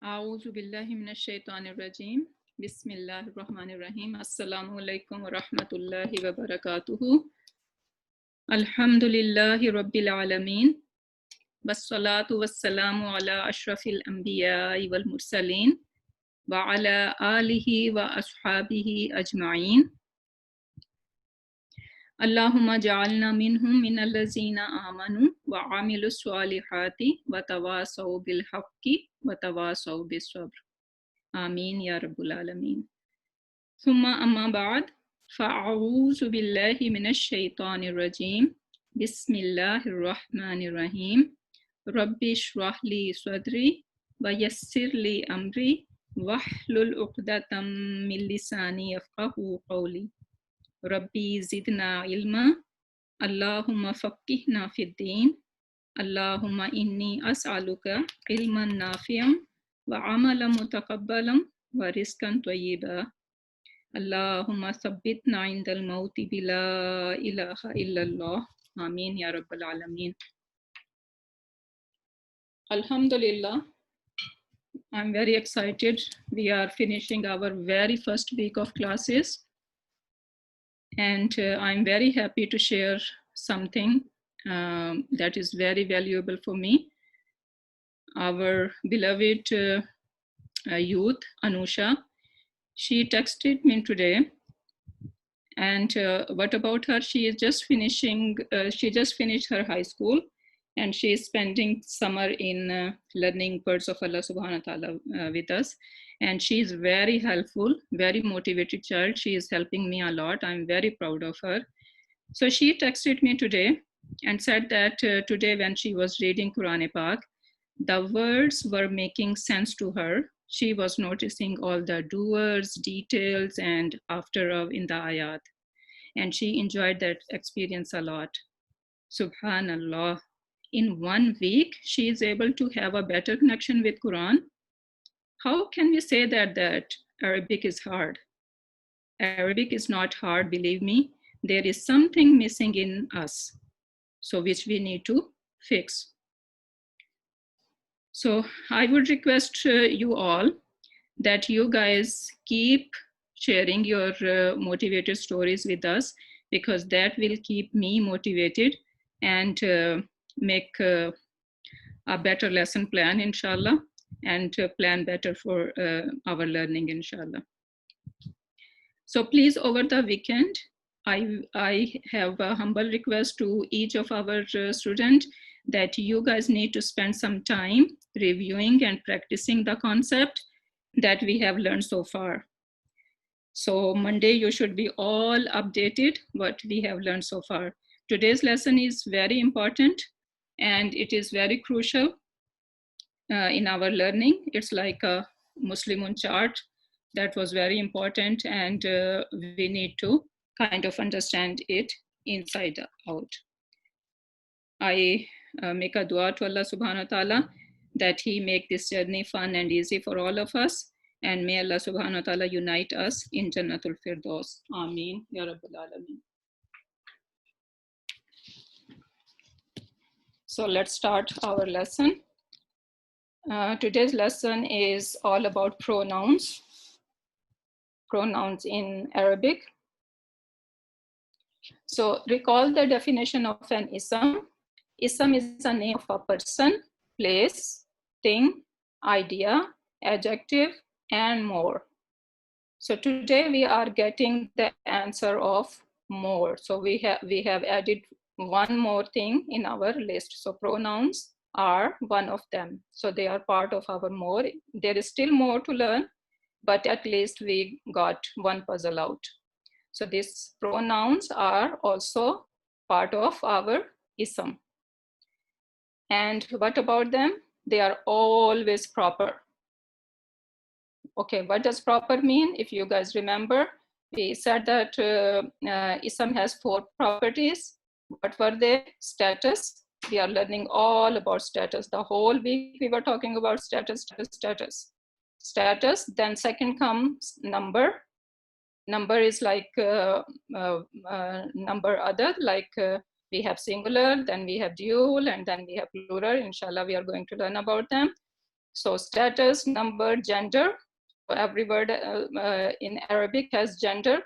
A'udhu billahi minash shaitanir rajim. Bismillahir rahmanir rahim. Assalamu alaikum wa rahmatullahi wa barakatuhu. Alhamdulillahi rabbil alameen. Wassalatu wassalamu ala ashrafil anbiya'i wal mursaleen wa ala alihi wa ashabihi ajma'in. Allahumma ja'alna minhum minal lazina amanu wa amilu salihati wa tawasaw bil haqqi wa tawasaw bis sabr. Ameen ya Rabbul Alameen. Thumma amma ba'd. Fa'a'udhu billahi minash shaitanir rajim. Bismillahir rahmanir rahim. Rabbi shrah li sadri wa yassir li amri wahlul uqdatam min lisani yafqahu qawli. Rabbi zidna ilma. Allahumma faqqihna fid din. Allahumma inni as'aluka ilman nafi'an wa amalan mutaqabbalan wa rizqan tayyiba. Allahumma thabbitna indal mauti bila ilaha illallah. Ameen ya Rabbal Alameen. Alhamdulillah, I'm very excited. We are finishing our very first week of classes. And I'm very happy to share something that is very valuable for me. Our beloved youth, Anusha, she texted me today. And what about her? She just finished her high school, and she is spending summer in learning words of Allah subhanahu wa ta'ala with us. And she is very helpful, very motivated child. She is helping me a lot. I'm very proud of her. So she texted me today and said that today when she was reading Quranic, the words were making sense to her. She was noticing all the doers, details, and after in the ayat. And she enjoyed that experience a lot. Subhanallah. In 1 week, she is able to have a better connection with Quran. How can we say that Arabic is hard? Arabic is not hard, believe me. There is something missing in us, so which we need to fix. So I would request you all that you guys keep sharing your motivated stories with us, because that will keep me motivated and make a better lesson plan, inshallah, and plan better for our learning, inshallah. So please, over the weekend, I have a humble request to each of our students that you guys need to spend some time reviewing and practicing the concept that we have learned so far. So Monday, you should be all updated what we have learned so far. Today's lesson is very important and it is very crucial in our learning. It's like a Muslimun chart that was very important, and we need to kind of understand it inside out. I make a dua to Allah subhanahu wa ta'ala that he make this journey fun and easy for all of us, and may Allah subhanahu wa ta'ala unite us in Jannatul Firdaus. Ameen ya Rabbal Alameen. So let's start our lesson. Today's lesson is all about pronouns. Pronouns in Arabic. So recall the definition of an ism. Ism is a name of a person, place, thing, idea, adjective, and more. So today we are getting the answer of more. So we have added one more thing in our list. So pronouns are one of them. So they are part of our more. There is still more to learn, but at least we got one puzzle out. So these pronouns are also part of our ism. And what about them? They are always proper. Okay, what does proper mean? If you guys remember, we said that ism has 4 properties. What were they? Status. We are learning all about status. The whole week we were talking about status. Status. Then second comes number. Number is like number other, like we have singular, then we have dual, and then we have plural. Inshallah, we are going to learn about them. So status, number, gender. Every word in Arabic has gender,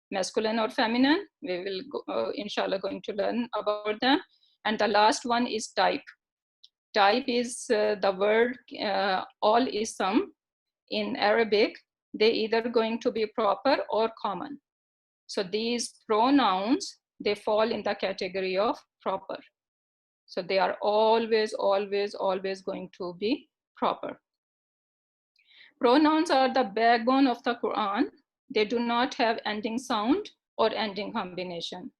masculine or feminine. We will, inshallah, going to learn about them. And the last one is type. Type is the word all ism in Arabic. They either going to be proper or common. So these pronouns, they fall in the category of proper. So they are always, always, always going to be proper. Pronouns are the backbone of the Quran. They do not have ending sound or ending combination.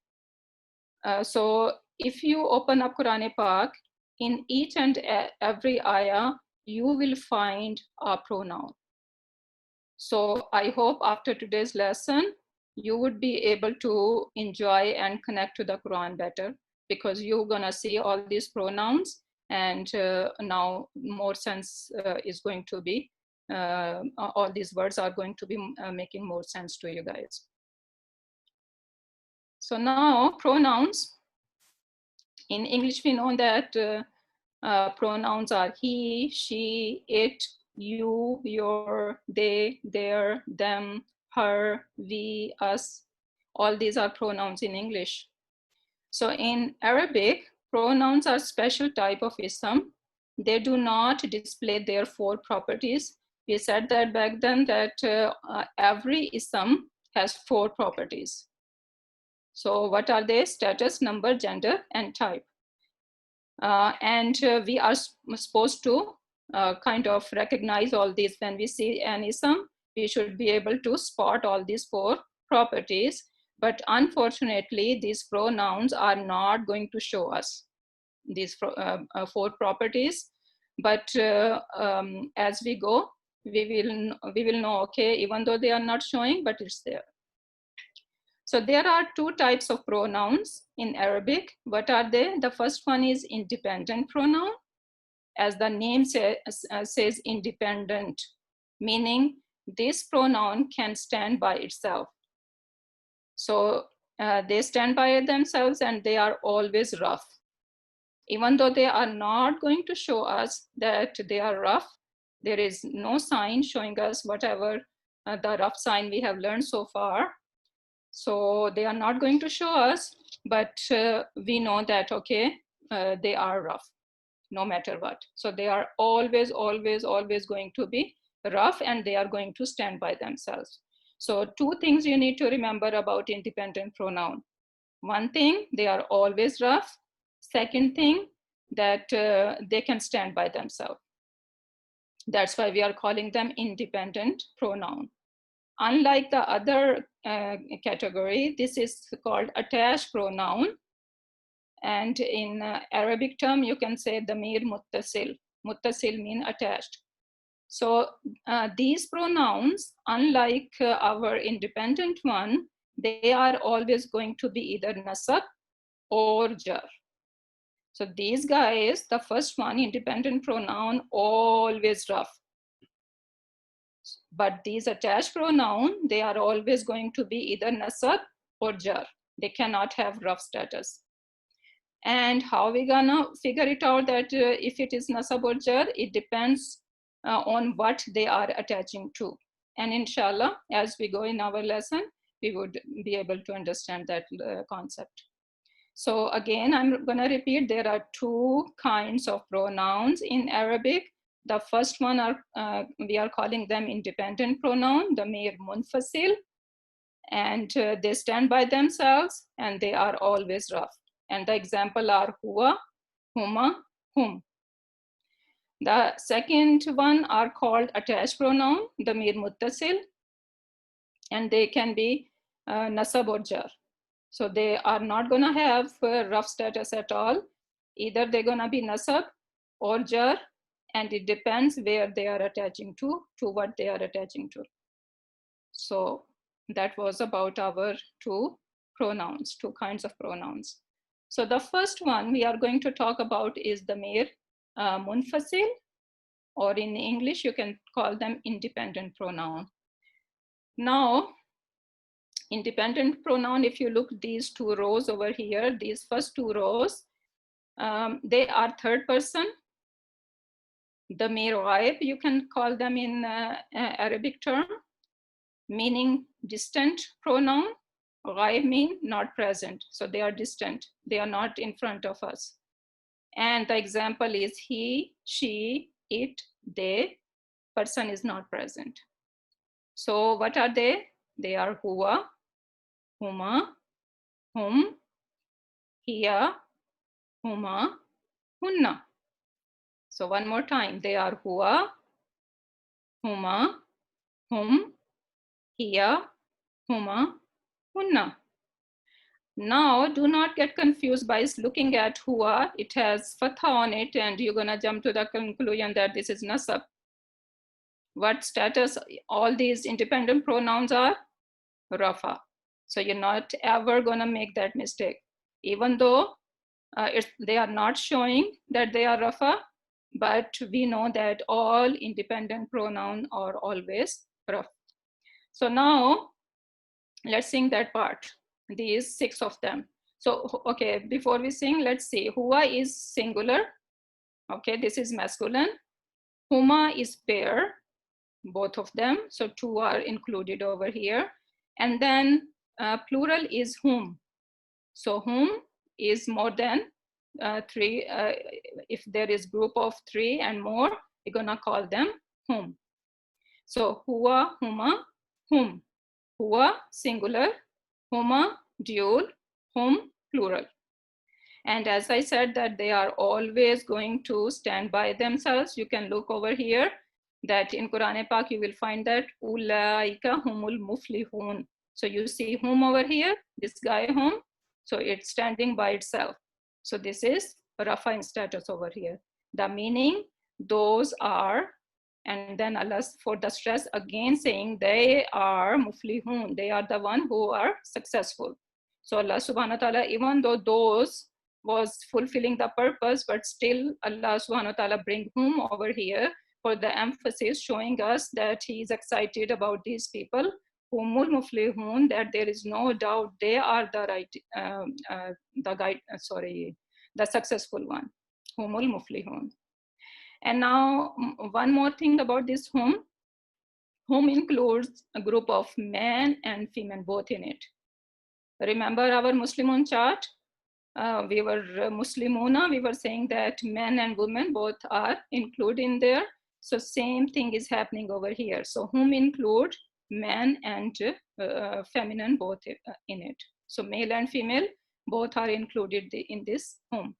So if you open up Quranic Pak, in each and every ayah, you will find a pronoun. So I hope after today's lesson, you would be able to enjoy and connect to the Quran better, because you're gonna see all these pronouns, and now more sense is going to be, all these words are going to be making more sense to you guys. So now pronouns. In English, we know that pronouns are he, she, it, you, your, they, their, them, her, we, us. All these are pronouns in English. So in Arabic, pronouns are special type of ism. They do not display their four properties. We said that back then, that every ism has four properties. So what are they? Status, number, gender, and type. And we are supposed to kind of recognize all these. When we see an ism, we should be able to spot all these four properties. But unfortunately, these pronouns are not going to show us these four properties. But as we go, we will know, okay, even though they are not showing, but it's there. So there are two types of pronouns in Arabic. What are they? The first one is independent pronoun. As the name says independent, meaning this pronoun can stand by itself. So they stand by themselves, and they are always rough. Even though they are not going to show us that they are rough, there is no sign showing us whatever the rough sign we have learned so far. So they are not going to show us, but we know that, okay, they are rough, no matter what. So they are always, always, always going to be rough, and they are going to stand by themselves. So two things you need to remember about independent pronoun. One thing, they are always rough. Second thing, that they can stand by themselves. That's why we are calling them independent pronoun. Unlike the other category, this is called attached pronoun. And in Arabic term, you can say damir muttasil. Muttasil means attached. So these pronouns, unlike our independent one, they are always going to be either nasab or jar. So these guys, the first one, independent pronoun, always rough. But these attached pronoun, they are always going to be either nasab or jar. They cannot have rough status. And how we gonna figure it out that if it is nasab or jar? It depends on what they are attaching to. And inshallah, as we go in our lesson, we would be able to understand that concept. So again, I'm gonna repeat, there are two kinds of pronouns in Arabic. The first one we are calling them independent pronoun, damir munfasil, and they stand by themselves, and they are always rough. And the example are huwa, huma, hum. The second one are called attached pronoun, damir muttasil, and they can be nasab or jar. So they are not gonna have rough status at all. Either they're gonna be nasab or jar, and it depends where they are attaching to what they are attaching to. So that was about our two pronouns, two kinds of pronouns. So the first one we are going to talk about is damir munfasil, or in English, you can call them independent pronoun. Now, independent pronoun, if you look these two rows over here, these first two rows, they are third person Damir ghaib, you can call them in Arabic term, meaning distant pronoun. Ghaib mean not present. So they are distant. They are not in front of us. And the example is he, she, it, they. Person is not present. So what are they? They are huwa, huma, hum, hiya, huma, hunna. So one more time, they are huwa, huma, hum, hiya, huma, hunna. Now, do not get confused by looking at huwa. It has fatha on it, and you're gonna jump to the conclusion that this is nasab. What status all these independent pronouns are? Rafa. So you're not ever gonna make that mistake. Even though they are not showing that they are Rafa, but we know that all independent pronouns are always Rafa. So now, let's sing that part, these 6 of them. So, okay, before we sing, let's see. Huwa is singular. Okay, this is masculine. Huma is pair, both of them. So 2 are included over here. And then plural is whom. So whom is more than 3. If there is group of 3 and more, we're gonna call them whom. So huwa, huma, whom. Huwa, singular. Huma, dual. Whom, plural. And as I said that they are always going to stand by themselves. You can look over here that in Quranic Pak you will find that ulaika humul muflihun. So you see whom over here, this guy whom. So it's standing by itself. So this is Rafa in status over here. The meaning, those are, and then Allah for the stress again saying they are muflihun. They are the one who are successful. So Allah subhanahu wa ta'ala, even though those was fulfilling the purpose, but still Allah subhanahu wa ta'ala bring whom over here for the emphasis, showing us that he is excited about these people, humul muflihun, that there is no doubt they are the right, the successful one, humul muflihun. And now one more thing about this whom includes a group of men and female both in it. Remember our Muslimun chart? We were Muslimuna, we were saying that men and women both are included in there. So same thing is happening over here. So whom include men and feminine both in it. So male and female both are included in this whom.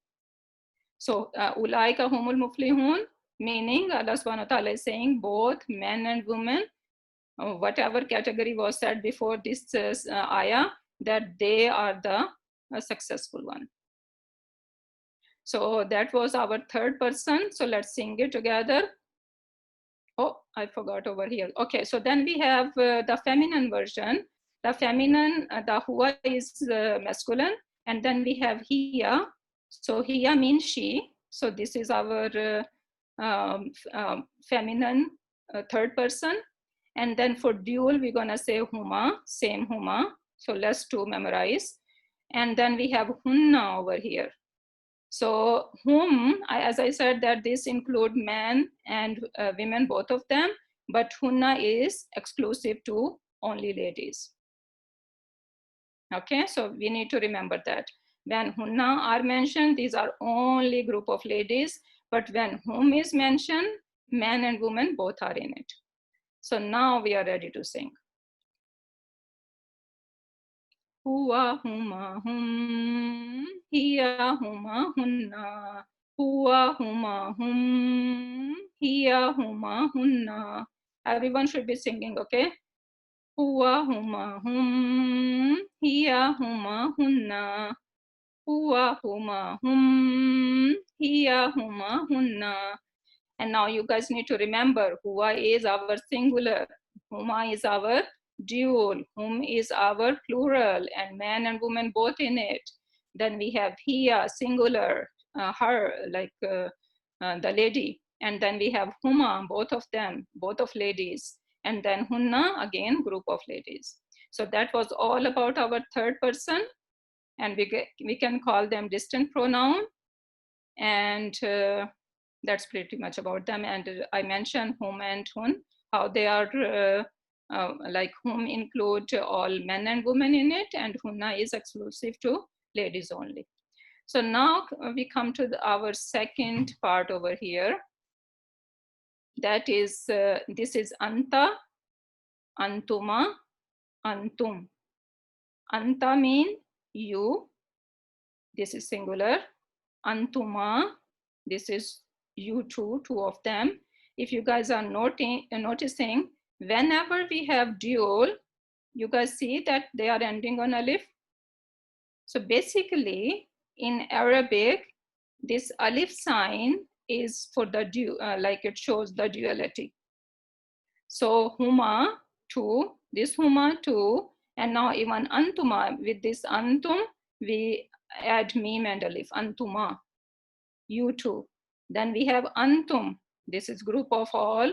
So ulaika humul muflihun, meaning Allah subhanahu wa ta'ala is saying both men and women, whatever category was said before this ayah, that they are the successful one. So that was our third person. So let's sing it together. Oh, I forgot over here. Okay, so then we have the feminine version. The feminine, the huwa is masculine, and then we have hiya. So hiya means she. So this is our feminine third person. And then for dual, we're gonna say huma, same huma. So less to memorize. And then we have hunna over here. So whom, as I said, that this include men and women, both of them, but hunna is exclusive to only ladies. Okay, so we need to remember that. When hunna are mentioned, these are only group of ladies, but when whom is mentioned, men and women both are in it. So now we are ready to sing. Huwa huma hum, hiya huma hunna. Huwa huma hum, hiya huma hunna. Everyone should be singing, okay? Huwa huma hum, hiya huma hunna. Huwa huma hum, hiya huma hunna. And now you guys need to remember, huwa is our singular, huma is our dual, whom is our plural, and man and woman both in it. Then we have hiya, singular, her, like the lady. And then we have huma, both of them, both of ladies. And then hunna, again, group of ladies. So that was all about our third person. And we can call them distant pronoun. And that's pretty much about them. And I mentioned hum and hun, how they are like hum include all men and women in it, and hunna is exclusive to ladies only. So now we come to our second part over here. That is, this is anta, antuma, antum. Anta mean you, this is singular. Antuma, this is you two of them. If you guys are noticing, whenever we have dual, you guys see that they are ending on alif. So basically, in Arabic, this alif sign is for the like it shows the duality. So huma, two, this huma, two, and now even antuma, with this antum, we add mim and alif, antuma, you two. Then we have antum, this is group of all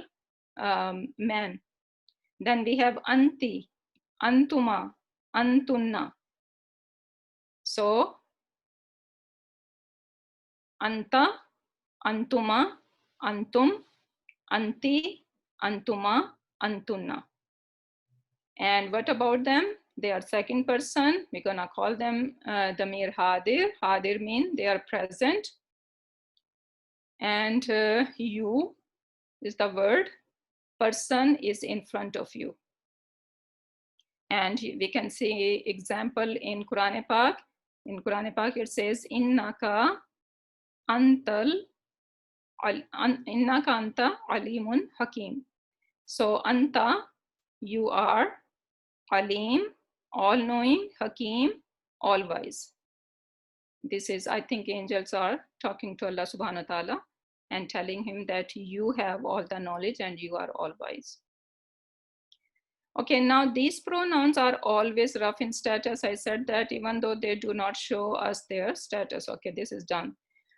men. Then we have anti, antuma, antunna. So anta, antuma, antum, anti, antuma, antunna. And what about them? They are second person. We're gonna call them damir hadir. Hadir mean they are present. And you is the word. Person is in front of you. And we can see example in Quranic Pak. In Quranic Pak it says innaka anta alimun hakim. So anta, you are, alim, all-knowing, hakim, all-wise. This is, I think angels are talking to Allah subhanahu wa ta'ala and telling him that you have all the knowledge and you are all-wise. Okay, now these pronouns are always rough in status. I said that even though they do not show us their status. Okay, this is done.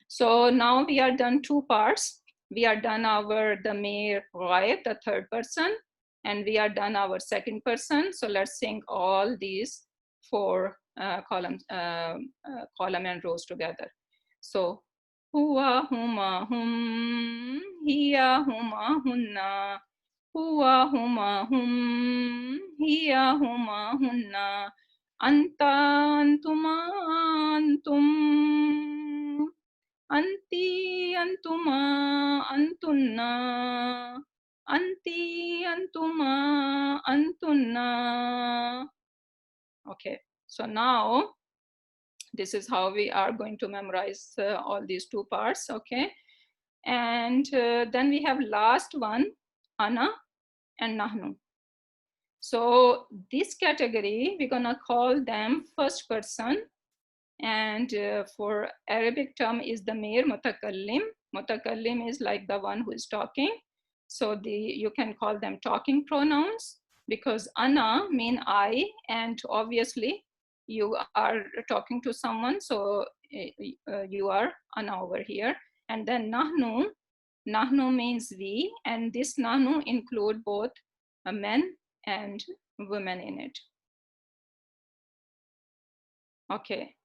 So now we are done two parts. We are done our damir ghaib, the third person, and we are done our second person. So let's sing all these four column and rows together. So huwa, huma, hum, hiya, huma, hunna, huwa, huma, hum, hiya, huma, hunna, anta, antuma, antum, anti, antuma, antunna, anti, antuma, antunna. Okay, so now this is how we are going to memorize all these two parts. Okay, and then we have last one, ana and nahnu. So this category, we're gonna call them first person. And for Arabic term is damir mutakallim. Mutakallim is like the one who is talking. So you can call them talking pronouns, because ana mean I, and obviously you are talking to someone, so you are ana over here. And then nahnu, nahnu means we, and this nahnu include both men and women in it. Okay.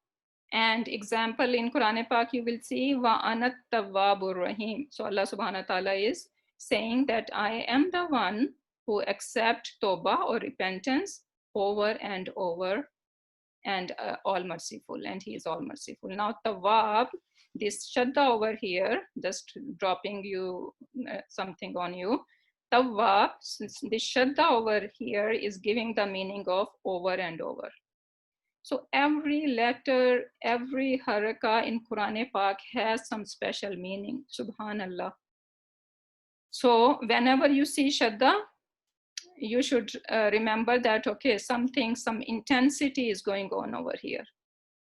And example in Quran Pak, you will see wa anat tawwabur rahim. So Allah subhanahu wa ta'ala is saying that I am the one who accept tawbah or repentance over and over, and all merciful, and he is all merciful. Now tawwab, this shadda over here, just dropping you something on you. Tawwab, this shadda over here is giving the meaning of over and over. So every letter, every haraka in Quran Pak has some special meaning, subhanallah. So whenever you see shadda, you should remember that, okay, something, some intensity is going on over here.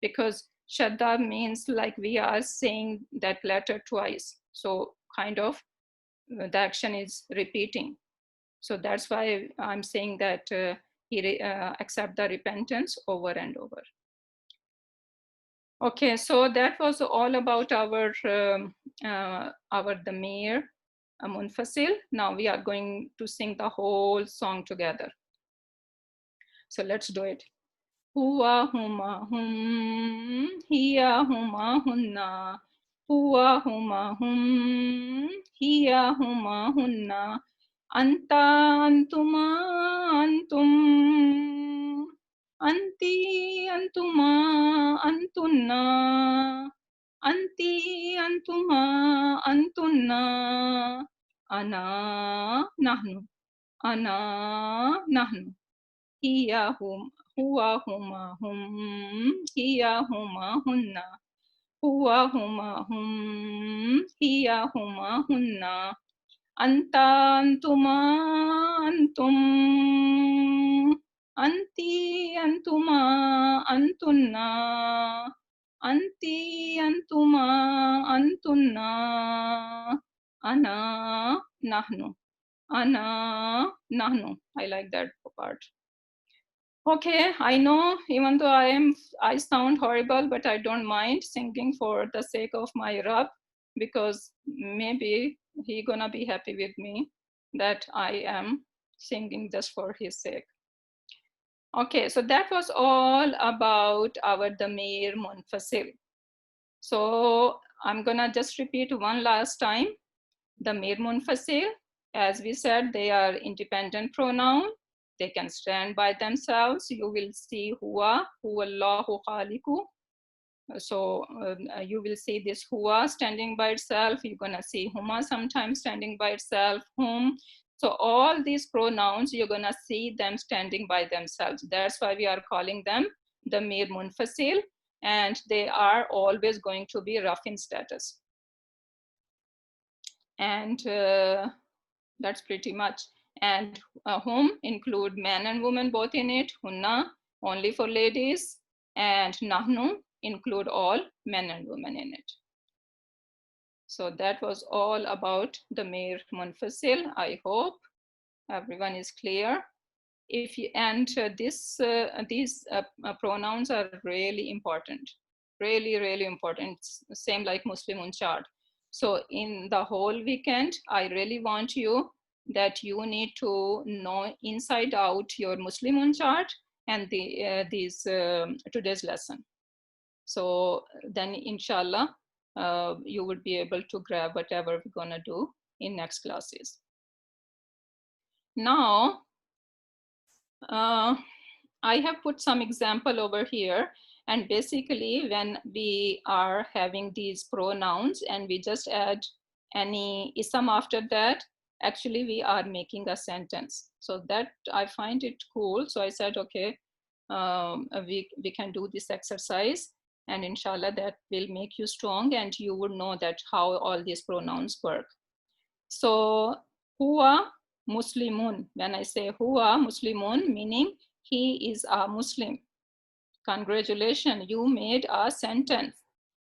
Because shadda means like we are saying that letter twice. So kind of the action is repeating. So that's why I'm saying that he accept the repentance over and over. Okay, so that was all about our damir munfasil. Now we are going to sing the whole song together. So let's do it. Huwa, huma, hum, hiya, huma, hunna, huwa, huma, hum, hiya, huma, hunna, anta, antuma, antum, anti, antuma, antunna, anti, antuma, antunna, ana, nahnu, ana, nahnu, hiya, huwa, huma, hum, hiya, huma, hunna, huwa, huma, hum, hiya, huma, hunna, anta, antuma, antum, anti, antuma, antunna, anti, antuma, antunna, ana, nahnu, ana, nahnu. I like that part. Okay, I know even though I sound horrible, but I don't mind singing for the sake of my Rab, because maybe he gonna be happy with me that I am singing just for his sake. Okay, so that was all about our Damir Munfasil. So I'm gonna just repeat one last time. Damir Munfasil, as we said, they are independent pronoun. They can stand by themselves. You will see huwa, huwallahu khaliqu. So you will see this huwa standing by itself. You're gonna see huma sometimes standing by itself, whom. So all these pronouns, you're gonna see them standing by themselves. That's why we are calling them Damir Munfasil, and they are always going to be rough in status. And that's pretty much. And whom include men and women both in it. Hunna only for ladies, and nahnu include all men and women in it. So that was all about the Damir Munfasil. I hope everyone is clear. If you, and these pronouns are really important, really important. It's same like Muslimun chart. So in the whole weekend, I really want you that you need to know inside out your Muslimun chart and these today's lesson. So then inshallah, you would be able to grab whatever we're gonna do in next classes. Now, I have put some example over here, and basically when we are having these pronouns and we just add any ism after that, actually we are making a sentence. So that I find it cool. So I said, okay, we can do this exercise, and inshallah that will make you strong and you would know that how all these pronouns work. So huwa Muslimun. When I say huwa Muslimun, meaning he is a Muslim. Congratulations, you made a sentence.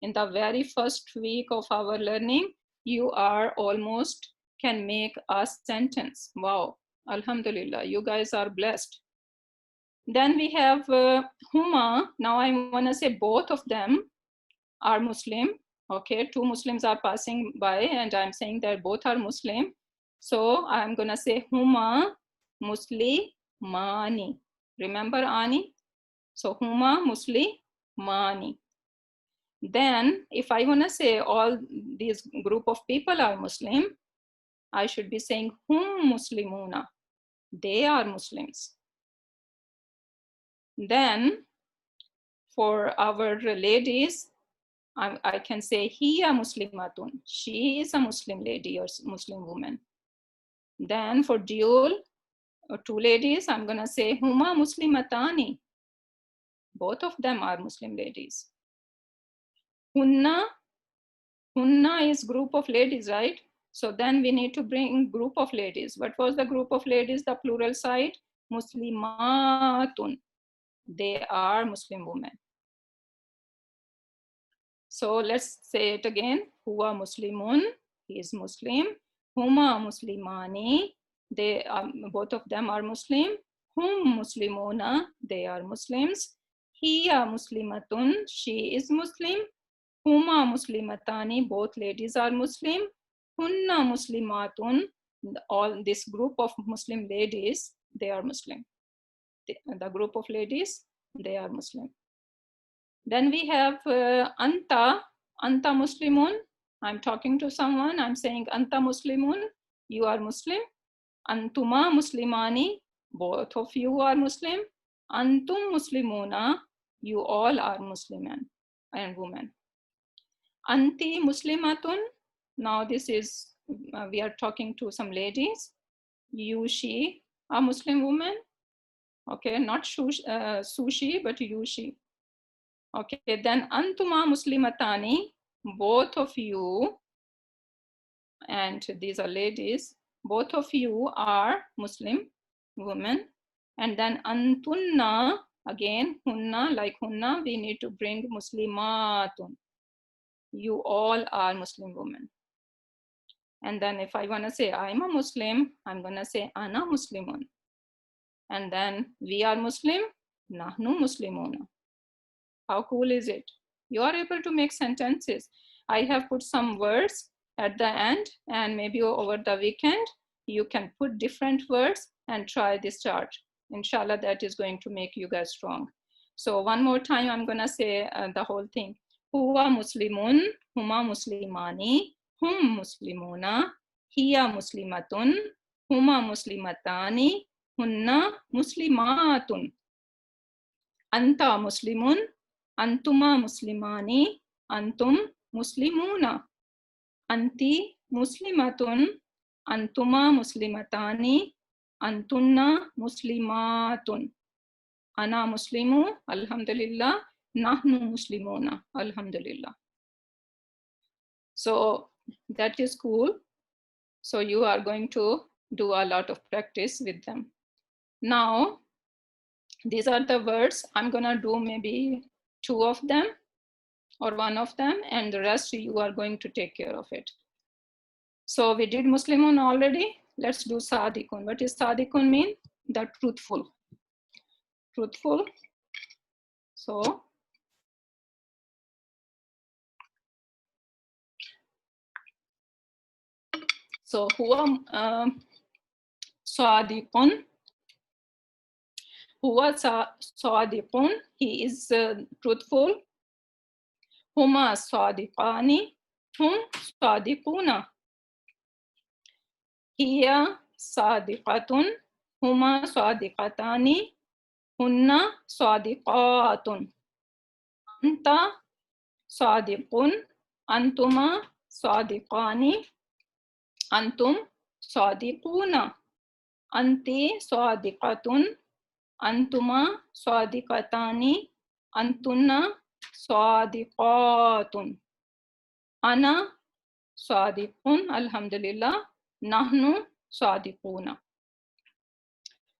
In the very first week of our learning, you are almost can make a sentence. Wow, Alhamdulillah, you guys are blessed. Then we have huma. Now I want to say both of them are Muslim. Okay, two Muslims are passing by and I'm saying that both are Muslim. So I'm gonna say huma muslimani. Remember ani? So huma muslimani. Then if I wanna say all these group of people are Muslim, I should be saying hum muslimuna. They are Muslims. Then for our ladies, I can say hiya muslimatun. She is a Muslim lady or Muslim woman. Then for dual, two ladies, I'm gonna say huma muslimatani. Both of them are Muslim ladies. Hunna is group of ladies, right? So then we need to bring group of ladies. What was the group of ladies, the plural side? Muslimatun. They are Muslim women. So let's say it again. Huwa Muslimun, he is Muslim. Huma Muslimani, they are, both of them are Muslim. Hum Muslimuna, they are Muslims. Hiya Muslimatun, she is Muslim. Huma Muslimatani, both ladies are Muslim. Hunna Muslimatun, all this group of Muslim ladies, they are Muslim. The group of ladies, they are Muslim. Then we have anta. Anta Muslimun, I'm talking to someone, I'm saying Anta Muslimun, you are Muslim. Antuma Muslimani, both of you are Muslim. Antum Muslimuna, you all are Muslim and women. Anti Muslimatun, now this is, we are talking to some ladies. You, she, a Muslim woman. Okay, not sushi, but you, she. Okay, then Antuma Muslimatani, both of you, and these are ladies, both of you are Muslim women. And then Antunna, again, hunna, like hunna, we need to bring Muslimatun. You all are Muslim women. And then if I want to say I'm a Muslim, I'm going to say Ana Muslimun. And then we are Muslim, Nahnu Muslimuna. How cool is it? You are able to make sentences. I have put some words at the end, and maybe over the weekend, you can put different words and try this chart. Inshallah, that is going to make you guys strong. So one more time, I'm gonna say the whole thing. Huwa Muslimun, Huma Muslimani, Hum Muslimuna, Hiya Muslimatun, Huma Muslimatani, Hunna Muslimatun. Anta Muslimun, Antuma Muslimani, Antum Muslimuna. Anti Muslimatun, Antuma Muslimatani, Antunna Muslimatun. Ana Muslimu, Alhamdulillah, Nahnu Muslimuna, Alhamdulillah. So that is cool. So you are going to do a lot of practice with them. Now, these are the words. I'm gonna do maybe 2 of them or 1 of them, and the rest you are going to take care of it. So we did Muslimun already. Let's do Sadiqun. What is Sadiqun mean? The truthful. Truthful. So huwa Sadiqun. Huwa Sadiqun. He is truthful. Huma Sadiqani. Hum Sadiquna. Hiya Sadiqatun. Huma Sadiqatani. Hunna Sadiqatun. Anta Sadiqun. Antuma Sadiqani. Antum Sadiquna. Anti Sadiqatun. Antuma Sadiqatani. Antunna Sadiqatun. Ana Sadiqun. Alhamdulillah. Nahnu Sadiquna.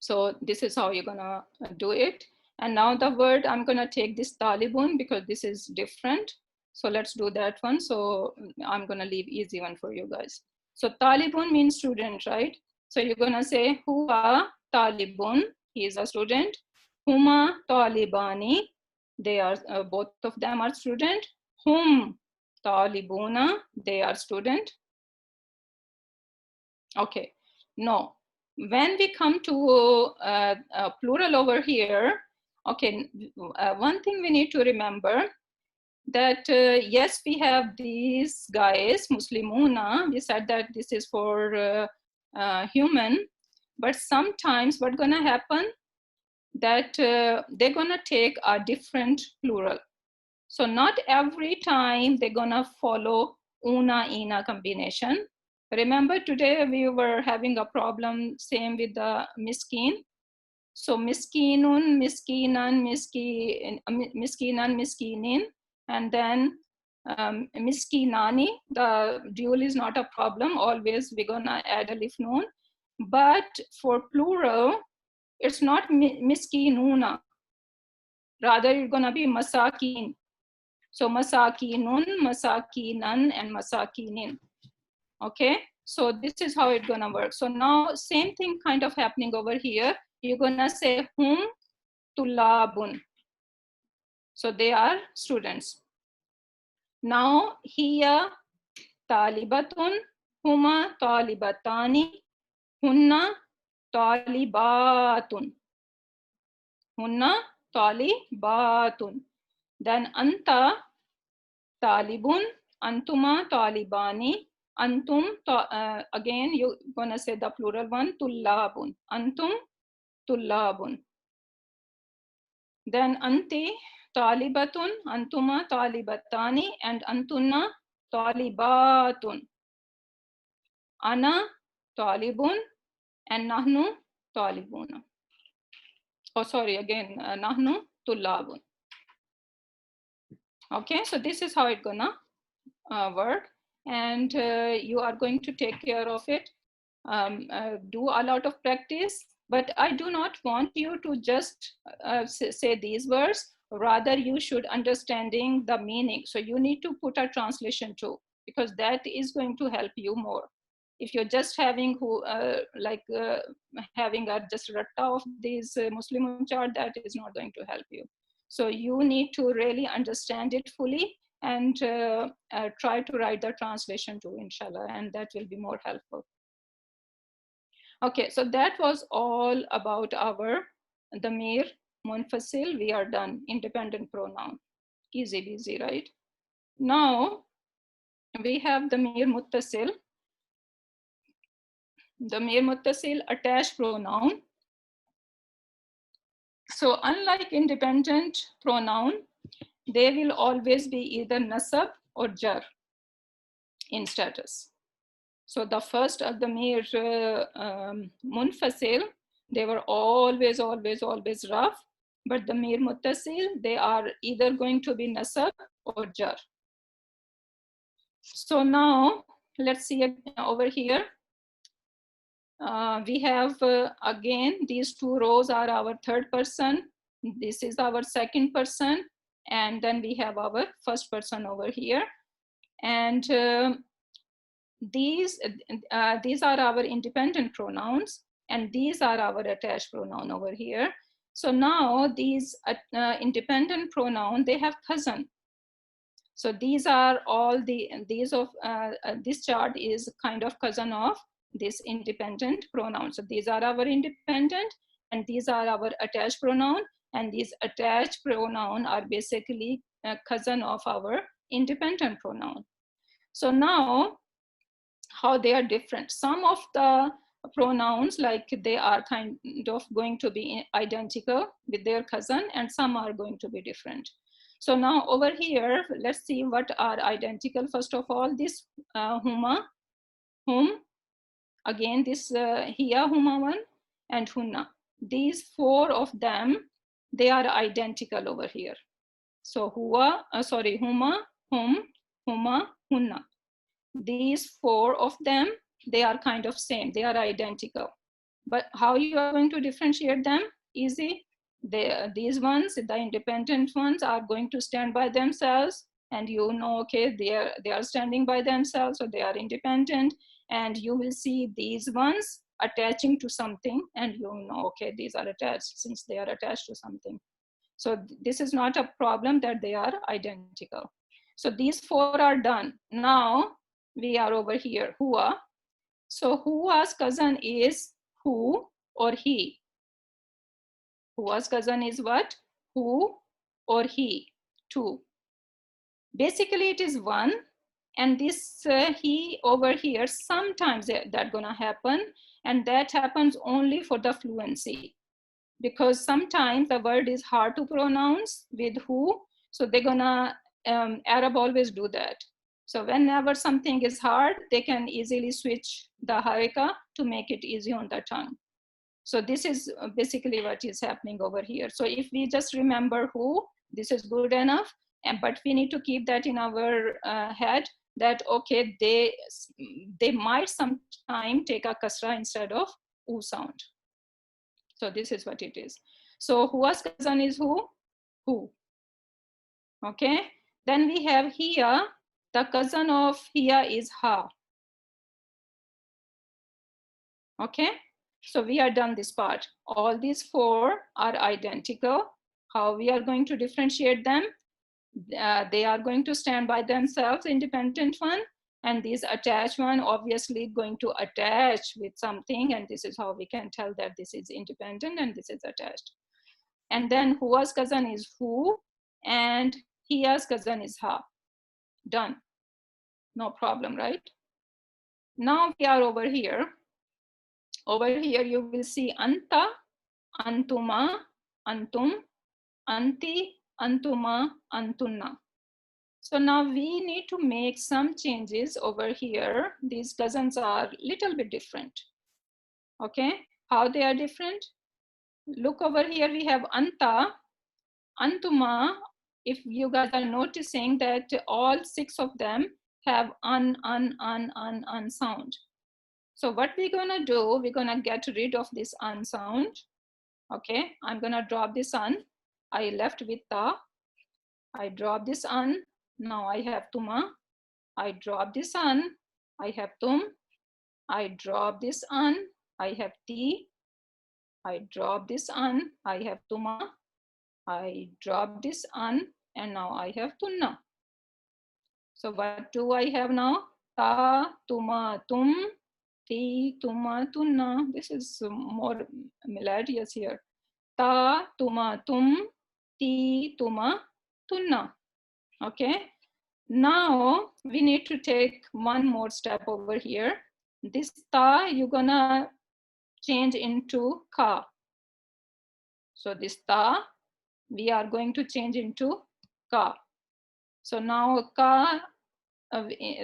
So this is how you're gonna do it. And now the word, I'm gonna take this talibun because this is different. So let's do that one. So I'm gonna leave easy one for you guys. So talibun means student, right? So you're gonna say huwa talibun, he is a student. Huma talibani, they are both of them are student. Hum talibuna, they are student. Okay, no. When we come to plural over here, okay, one thing we need to remember that yes, we have these guys, Muslimuna, we said that this is for human, but sometimes what's gonna happen that they're gonna take a different plural. So not every time they're gonna follow una, ina combination. Remember today we were having a problem, same with the miskin. So miskinun, miskinan, miskinan, miskinin, and then miskinani, the dual is not a problem, always we're gonna add alif noon. But for plural, it's not miskinuna, rather it's gonna be masakin. So masakinun, masakinan, and masakinin. Okay, so this is how it's gonna work. So now same thing kind of happening over here. You're gonna say hum tulabun. So they are students. Now hiya talibatun, huma talibatani, hunna talibatun. Hunna talibatun. Then anta talibun, antuma talibani, antum, again you're gonna say the plural one, tullabun, antum tullabun. Then anti talibatun, antuma talibatani, and antunna talibatun. Ana talibun and nahnu talibuna. Oh, sorry, again, nahnu tullabun. Okay, so this is how it's gonna work, and you are going to take care of it. Do a lot of practice, but I do not want you to just say these words. Rather, you should understanding the meaning. So you need to put a translation too, because that is going to help you more. If you're just having having a just ratta of these Muslim chart, that is not going to help you. So you need to really understand it fully and try to write the translation too, inshallah, and that will be more helpful. Okay, so that was all about our damir munfasil. We are done. Independent pronoun. Easy busy, right? Now we have damir muttasil. Damir muttasil, attached pronoun. So unlike independent pronoun, they will always be either nasab or jar in status. So the first of the mere munfasil, they were always rough, but the mere muttasil, they are either going to be nasab or jar. So now let's see over here. We have again, these two rows are our third person. This is our second person. And then we have our first person over here. And these are our independent pronouns, and these are our attached pronoun over here. So now these independent pronoun, they have cousin. So these are all this chart is kind of cousin of this independent pronoun. So these are our independent, and these are our attached pronoun, and these attached pronoun are basically a cousin of our independent pronoun. So now, how they are different. Some of the pronouns, like they are kind of going to be identical with their cousin, and some are going to be different. So now over here, let's see what are identical. First of all, this huma, whom, again this hiya, huma one, and hunna. These four of them, they are identical over here. So huma, whom, huma, hunna. These four of them, they are kind of same, they are identical. But how you are going to differentiate them? Easy. These ones, the independent ones, are going to stand by themselves, and you know, okay, they are standing by themselves, so they are independent. And you will see these ones attaching to something, and you know, okay, these are attached since they are attached to something. So this is not a problem that they are identical. So these four are done. Now we are over here, hua. So hua's cousin is who or he. Hua's cousin is what? Who or he, two. Basically it is one, and this he over here, sometimes that's gonna happen, and that happens only for the fluency, because sometimes the word is hard to pronounce with who, so they're gonna, Arab always do that. So whenever something is hard, they can easily switch the harika to make it easy on the tongue. So this is basically what is happening over here. So if we just remember who, this is good enough, but we need to keep that in our head that, okay, they might sometime take a kasra instead of u sound. So this is what it is. So hua's cousin is who? Who. Okay. Then we have hiya. The cousin of hiya is ha. Okay. So we are done this part. All these four are identical. How we are going to differentiate them? They are going to stand by themselves, independent one. And these attached one obviously going to attach with something. And this is how we can tell that this is independent and this is attached. And then hua's cousin is who, and hiya's cousin is ha. Done. No problem, right? Now we are over here. Over here you will see anta, antuma, antum, anti, antuma, antunna. So now we need to make some changes over here. These cousins are a little bit different. Okay, how they are different? Look over here, we have anta, antuma. If you guys are noticing that all 6 of them have un sound. So what we're gonna do, we're gonna get rid of this un sound. Okay, I'm gonna drop this un. I left with ta. I drop this un. Now I have tuma. I drop this un. I have tum. I drop this un. I have ti. I drop this un. I have tuma. I drop this un. And now I have tunna. So what do I have now? Ta, tuma, tum, ti, tuma, tunna. This is more melodious here. Ta, tuma, tum, ti, tuma, tunna. Okay. Now we need to take one more step over here. This ta, you're gonna change into ka. So this ta, we are going to change into ka. So now ka,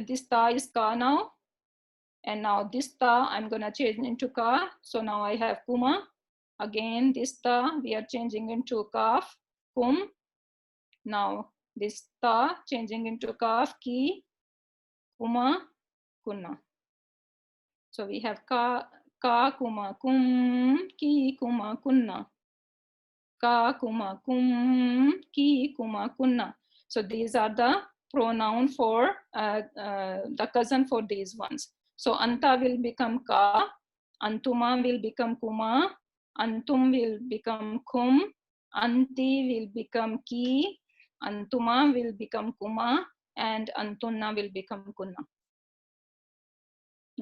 this ta is ka now. And now this ta, I'm gonna change into ka. So now I have kuma. Again, this ta, we are changing into kaf, kum. Now this ta, changing into kaf, ki, kuma, kunna. So we have ka, kuma, kum, ki, kuma, kunna. Ka, kuma, kum, ki, kuma, kunna. So these are the pronoun for the cousin for these ones. So anta will become ka, antuma will become kuma, antum will become kum, anti will become ki, antuma will become kuma, and antunna will become kunna.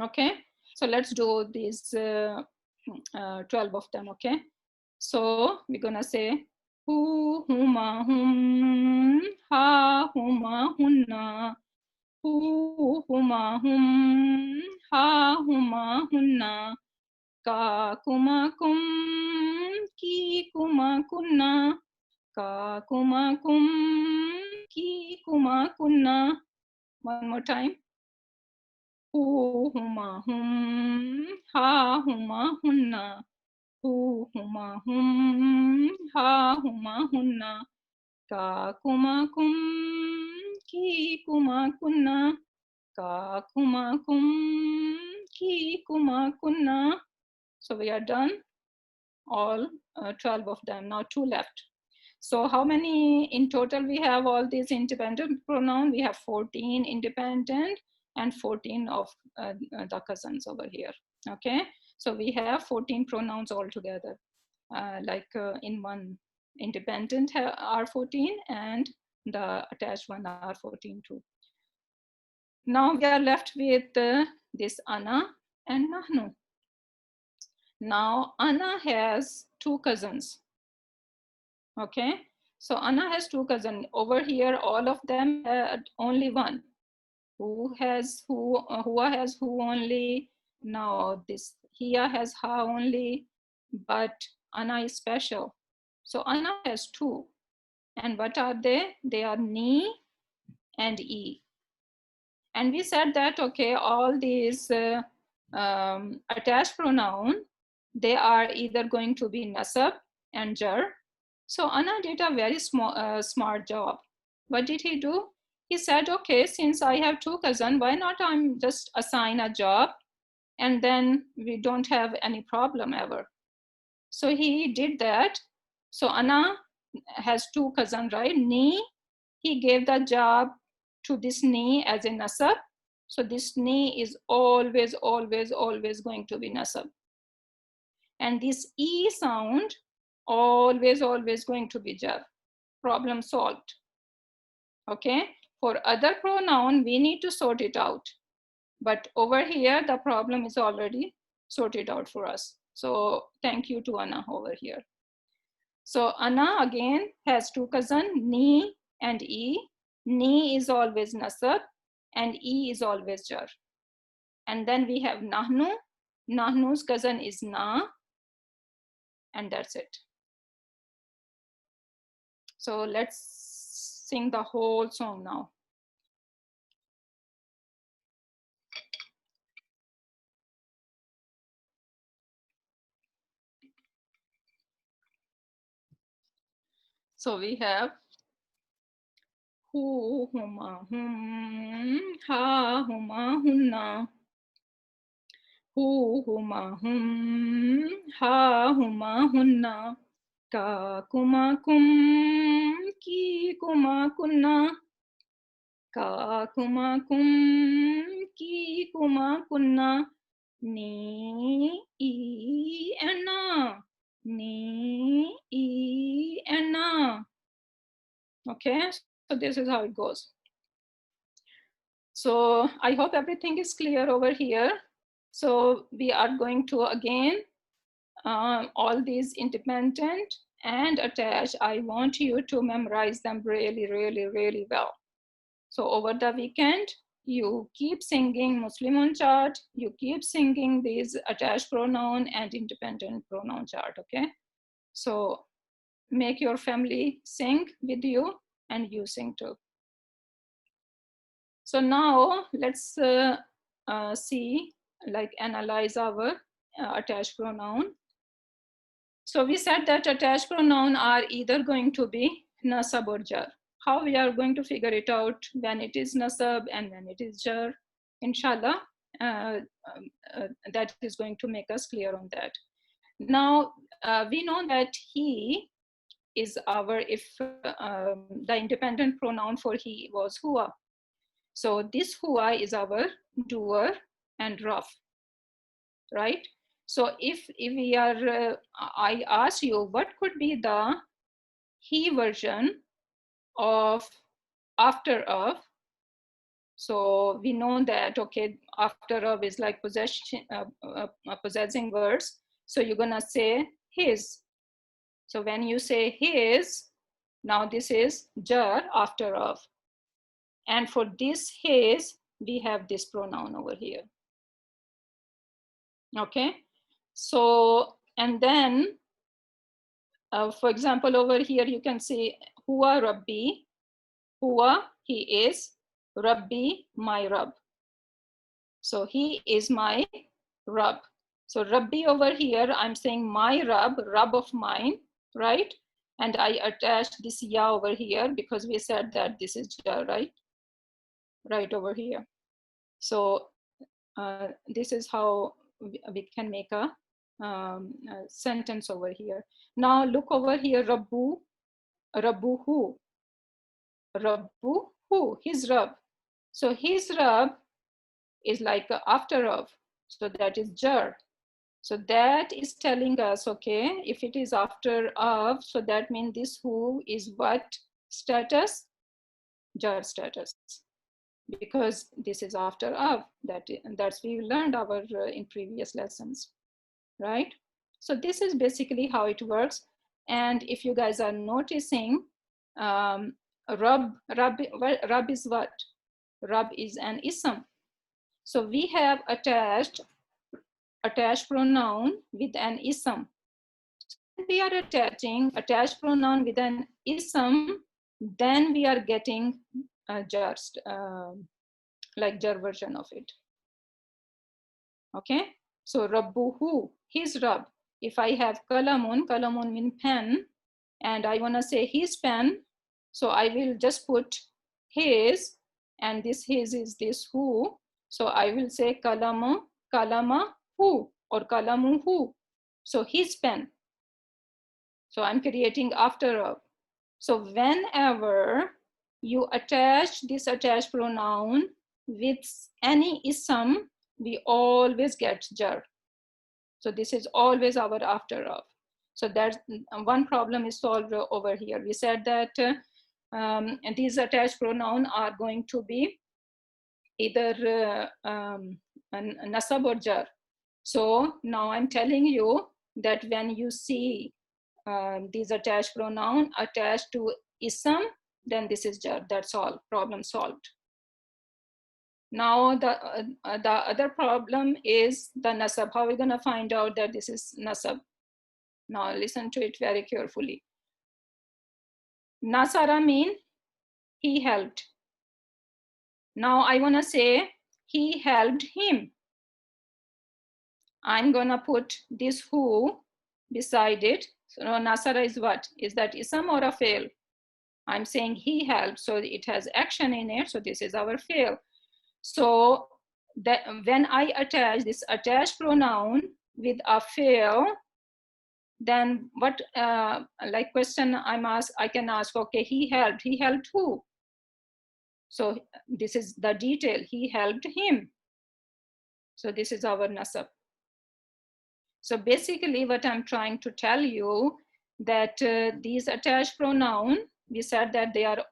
Okay, so let's do these 12 of them. Okay, so we're gonna say hu, huma, hum, ha, huma, hunna, hu, huma, hum, ha, huma, hunna, ka, kuma, kum, ki, kuma, kunna, ka, kuma, kum, ki, kuma, kunna. One more time. Hu, huma, hum, ha, huma, hunna, hu, huma, hum, ha, huma, hunna, ka, kuma, kum, ki, kuma, kunna, ka, kuma, kum, ki, kuma, kunna. So we are done, all 12 of them. Now 2 left. So how many in total we have all these independent pronouns? We have 14 independent and 14 of the cousins over here. Okay, so we have 14 pronouns altogether. In one, independent are 14 and the attached one are 14 too. Now we are left with this ana and nahnu. Now ana has 2 cousins. Okay, so ana has 2 cousins. Over here, all of them had only one. Who has who? Hua has who only. Now this Hia has ha only, but ana is special. So ana has 2. And what are they? They are ni and e. And we said that, okay, all these attached pronoun, they are either going to be nasab and jar. So Anna did a very smart job. What did he do? He said, okay, since I have 2 cousins, why not I'm just assign a job and then we don't have any problem ever. So he did that. So Anna has 2 cousins, right? Ni, he gave the job to this ni as a nasab. So this ni is always, always, always going to be nasab. And this e sound, always, always going to be jar. Problem solved. Okay, for other pronoun, we need to sort it out. But over here, the problem is already sorted out for us. So thank you to Anna over here. So Anna again has 2 cousins, ni and e. Ni is always nasab, and E is always jar. And then we have nahnu. Nahnu's cousin is na, and that's it. So let's sing the whole song now. So we have hu, huma, hum, ha, huma, hunna. Hu, huma, hum, ha, huma, hunna. Ka, kuma, kum, ki, kuma, kunna. Ka, kuma, kum, ki, kuma, kunna. Ni, e, and na. Ni, e, and na. Okay, so this is how it goes. So I hope everything is clear over here. So we are going to again, all these independent and attached, I want you to memorize them really, really, really well. So over the weekend, you keep singing Muslimun chart, you keep singing these attached pronoun and independent pronoun chart, okay? So make your family sing with you and you sing too. So now let's see, like analyze our attached pronoun. So we said that attached pronoun are either going to be nasab or jar. How we are going to figure it out when it is nasab and when it is jar, inshallah, that is going to make us clear on that. Now we know that he is our, if the independent pronoun for he was huwa. So this huwa is our doer and rough, right? So if we are, I ask you, what could be the he version of after of? So we know that, okay, after of is like possession, possessing words. So you're gonna say his. So when you say his, now this is jar after of. And for this his, we have this pronoun over here. Okay, so, and then, for example, over here, you can see huwa Rabbi, huwa, he is, Rabbi, my Rab. So he is my Rab. So Rabbi over here, I'm saying my Rab, Rab of mine, right? And I attached this ya over here because we said that this is ja, right? Right over here. So this is how we can make a sentence over here. Now look over here, Rabbu, Rabbu who? Rabbu who? His Rab. So his Rab is like after of. So that is jar. So that is telling us, okay, if it is after of, so that means this who is what status? Jar status. Because this is after of, that's we learned our in previous lessons, right? So this is basically how it works. And if you guys are noticing, Rab is what? Rab is an ism. So we have attached pronoun with an ism. When we are attaching attached pronoun with an ism, then we are getting just like jar version of it. Okay, so Rabbuhu, his Rab. If I have kalamun mean pen, and I want to say his pen, so I will just put his, and this his is this who. So I will say kalama who, or kalamu who. So his pen. So I'm creating after of. So whenever you attach this attached pronoun with any ism, we always get jar. So this is always our after of. So that's one problem is solved over here. We said that these attached pronoun are going to be either nasab or jar. So now I'm telling you that when you see these attached pronoun attached to ism, then this is jar. That's all, problem solved. Now the other problem is the nasab. How are we going to find out that this is nasab? Now listen to it very carefully. Nasara mean he helped. Now I want to say he helped him. I'm going to put this who beside it. So nasara is what? Is that ism or a fail? I'm saying he helped, so it has action in it. So this is our fail. So that when I attach this attached pronoun with a fail, then what like question I can ask, okay, he helped who? So this is the detail, he helped him. So this is our nasab. So basically what I'm trying to tell you that these attached pronoun, we said that they are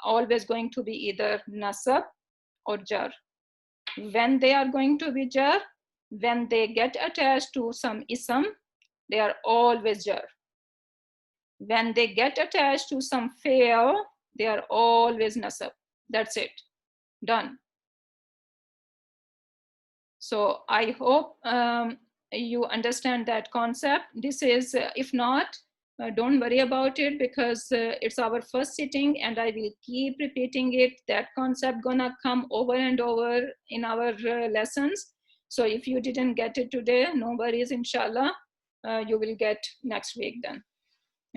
always going to be either nasab or jar. When they are going to be jar, when they get attached to some ism, they are always jar. When they get attached to some fail, they are always nasab. That's it, done. So I hope you understand that concept. This is, if not, don't worry about it, because it's our first sitting and I will keep repeating it. That concept gonna come over and over in our lessons. So if you didn't get it today, no worries, inshallah, you will get next week then.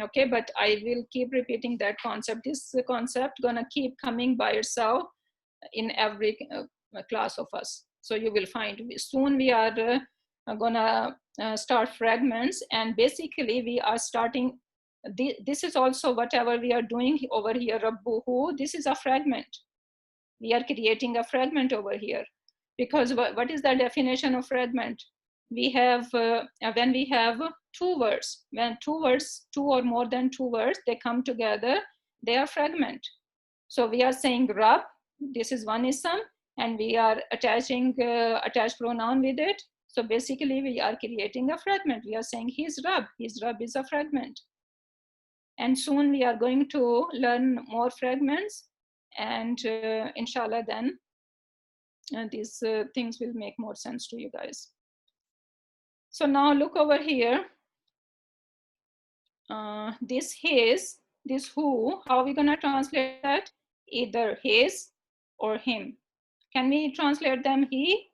Okay, but I will keep repeating that concept. This concept gonna keep coming by itself in every class of us. So you will find soon we are gonna start fragments, and basically we are starting, this is also whatever we are doing over here, Rabbuhu, this is a fragment. We are creating a fragment over here, because what is the definition of fragment? We have, when we have two words, when two words, two or more than two words, they come together, they are fragment. So we are saying Rab, this is one ism, and we are attaching attached pronoun with it. So basically we are creating a fragment. We are saying his Rab is a fragment. And soon we are going to learn more fragments, and inshallah then these things will make more sense to you guys. So now look over here. This his, this who, how are we going to translate that? Either his or him. Can we translate them he?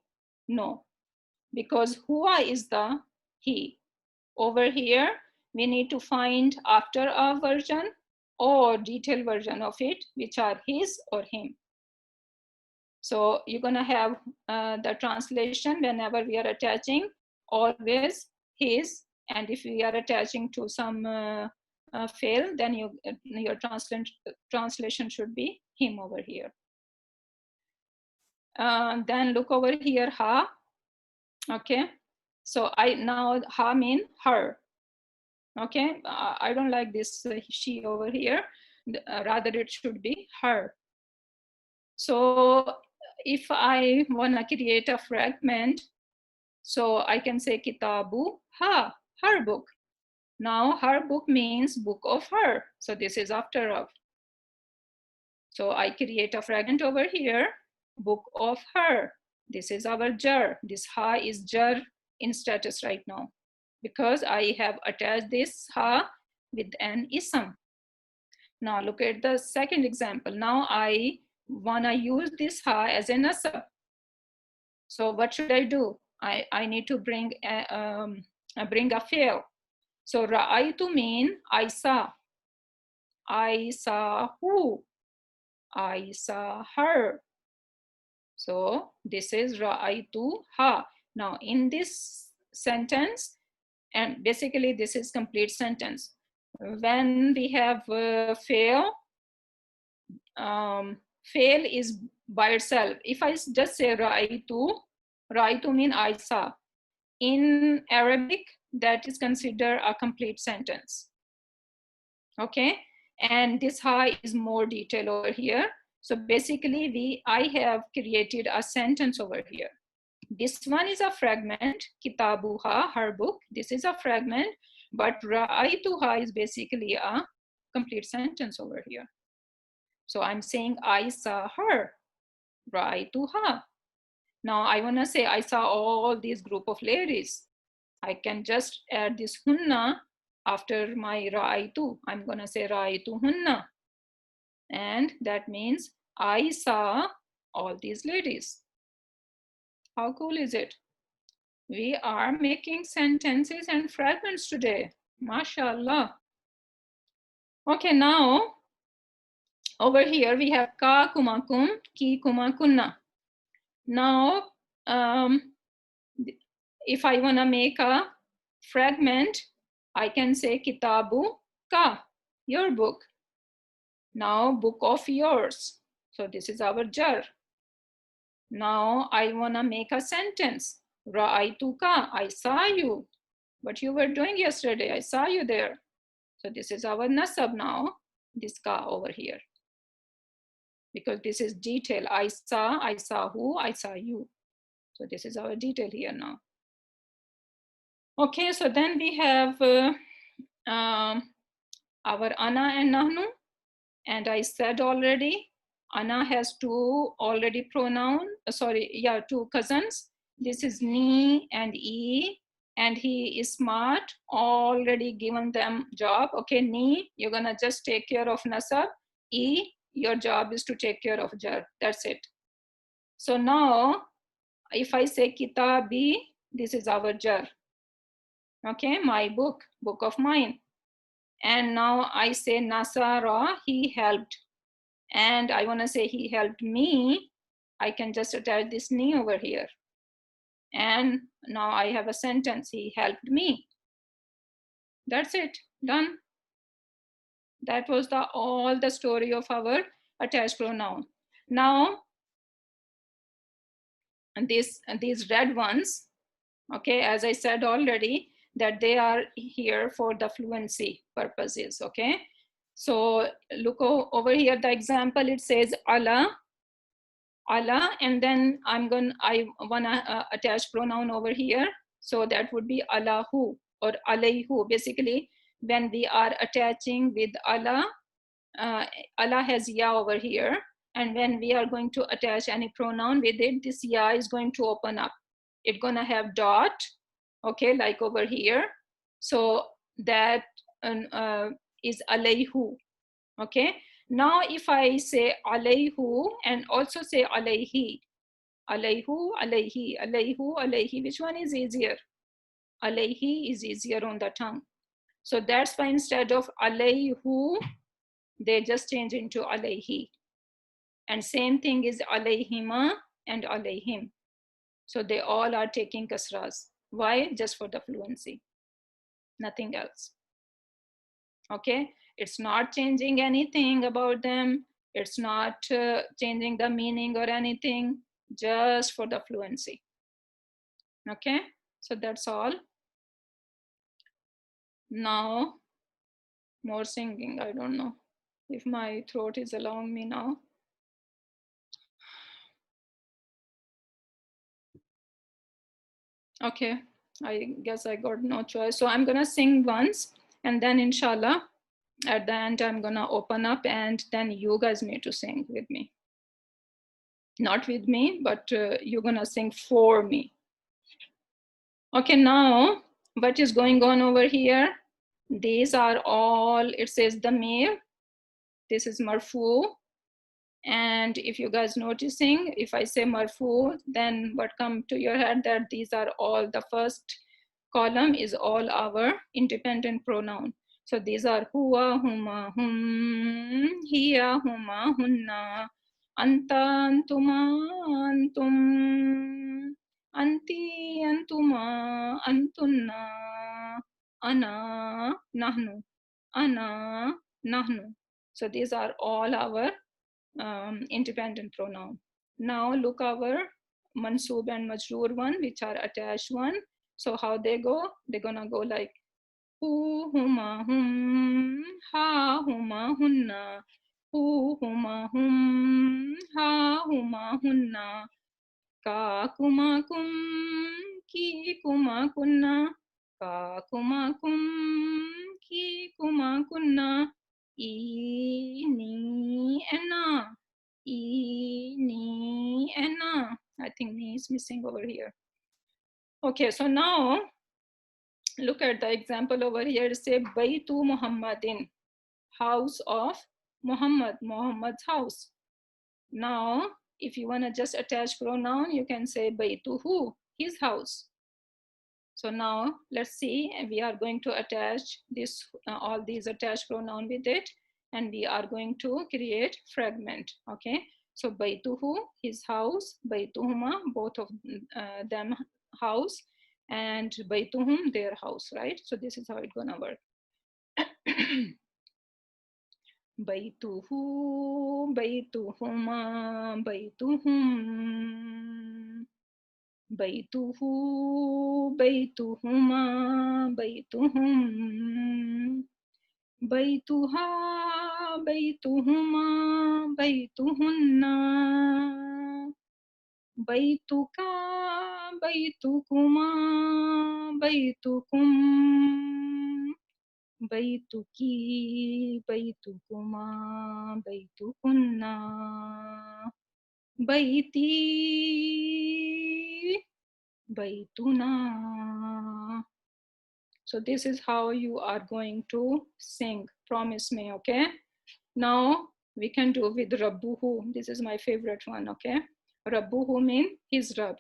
No, because huwa is the he. Over here, we need to find after a version or detailed version of it, which are his or him. So you're gonna have the translation whenever we are attaching, always his, and if we are attaching to some fail, then your translation should be him over here. Then look over here, ha. Okay, so now ha mean her. Okay, I don't like this she over here. Rather, it should be her. So if I wanna create a fragment, so I can say kitabu ha, her book. Now her book means book of her. So this is after of. So I create a fragment over here, book of her. This is our jar. This ha is jar in status right now, because I have attached this ha with an ism. Now look at the second example. Now I wanna use this ha as a nasab. So what should I do? I need to bring a fail. So ra'aytu mean I saw. I saw who? I saw her. So this is ra'aytu ha. Now in this sentence, and basically this is complete sentence. When we have fail, fail is by itself. If I just say ra'aytu mean I saw. In Arabic, that is considered a complete sentence. Okay, and this ha is more detail over here. So basically I have created a sentence over here. This one is a fragment, kitabuha, her book. This is a fragment, but ra'aytuha is basically a complete sentence over here. So I'm saying I saw her. Ra'aytuha. Now I want to say I saw all these group of ladies. I can just add this hunna after my ra'aytu. I'm going to say ra'aytu hunna. And that means I saw all these ladies. How cool is it? We are making sentences and fragments today. MashaAllah. Okay, now over here we have ka kumakum, ki kumakunna. Now, if I want to make a fragment, I can say kitabu ka, your book. Now, book of yours. So this is our jar. Now I want to make a sentence. Ra'aytuka, I saw you. What you were doing yesterday, I saw you there. So this is our nasab now, this ka over here. Because this is detail. I saw who, I saw you. So this is our detail here now. Okay, so then we have our ana and nahnu. And I said already, ana has two already two cousins. This is ni and e, and he is smart, already given them job. Okay, ni, you're gonna just take care of nasab. E, your job is to take care of jar. That's it. So now, if I say kitabi, this is our jar. Okay, my book of mine. And now I say nasara, he helped. And I want to say he helped me. I can just attach this ni over here. And now I have a sentence, he helped me. That's it, done. That was all the story of our attached pronoun. Now, these red ones, okay, as I said already, that they are here for the fluency purposes, okay? So look over here, the example, it says Allah, and then I wanna attach pronoun over here. So that would be Allahu or alayhu. Basically, when we are attaching with Allah, Allah has ya over here. And when we are going to attach any pronoun with it, this ya is going to open up. It's gonna have dot, okay, like over here. So that is alayhu, okay. Now if I say alayhu and also say alayhi, alayhu, alayhi, alayhu, alayhi, which one is easier? Alayhi is easier on the tongue. So that's why instead of alayhu, they just change into alayhi. And same thing is alayhima and alayhim. So they all are taking kasras. Why? Just for the fluency, nothing else. Okay, it's not changing anything about them. It's not changing the meaning or anything, just for the fluency. Okay, so that's all. Now, more singing. I don't know if my throat is allowing me now. Okay, I guess I got no choice. So I'm gonna sing once, and then inshallah, at the end, I'm gonna open up, and then you guys need to sing with me. Not with me, but you're gonna sing for me. Okay, now what is going on over here? These are all, it says damir. This is marfu. And if you guys noticing, if I say marfu, then what come to your head that these are all, the first column is all our independent pronoun. So these are huwa, huma, hum, hiya, huma, hunna, anta, antuma, antum, anti, antuma, antunna, ana, nahnu, ana, nahnu. So these are all our independent pronoun. Now look our mansoob and majroor one, which are attached one. So how they go? They're gonna go like hu, huma, hum, ha, huma, hunna, hu, huma, hum, ha, huma, hunna, ka, kuma, kum, ki, kuma, kunna, ka, kuma, kum, ki, kuma, kunna, E, ni, and na. E, ni, and na. I think ni is missing over here. Okay, so now look at the example over here. Say Baytu Muhammadin, house of Muhammad, Muhammad's house. Now, if you want to just attach pronoun, you can say Baytuhu, his house. So now let's see, we are going to attach this all these attached pronoun with it, and we are going to create fragment. Okay, so Baytuhu, his house, Baytuhuma, both of them house, and Baytuhum, their house, right? So this is how it's gonna work. Baytuhu, Baytuhuma, Baytuhum. Baytuhu, Baytuhuma, Baytuhum. Baytuha, Baytuhuma, Baytuhunna. Baytuka, Baytukuma, Baytukum. Baytuki, Baytukuma, Baytukunna. Bayti, Baytuna. So this is how you are going to sing. Promise me, okay? Now we can do with Rabbuhu. This is my favorite one, okay? Rabbuhu means his Rabb.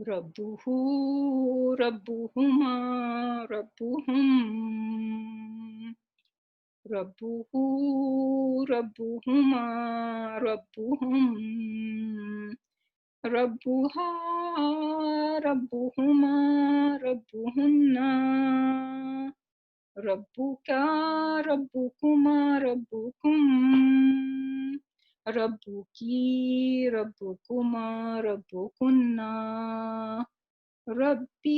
Rabbuhu, Rabbuhuma, Rabbuhum. Rabbuhu, Rabbuhuma, Rabbuhum. Rabbuha, Rabbuhuma, Rabbuhunna. Rabbuka, Rabbukuma, Rabbukum. Rabbuki, Rabbukuma, Rabbukunna. Rabbi,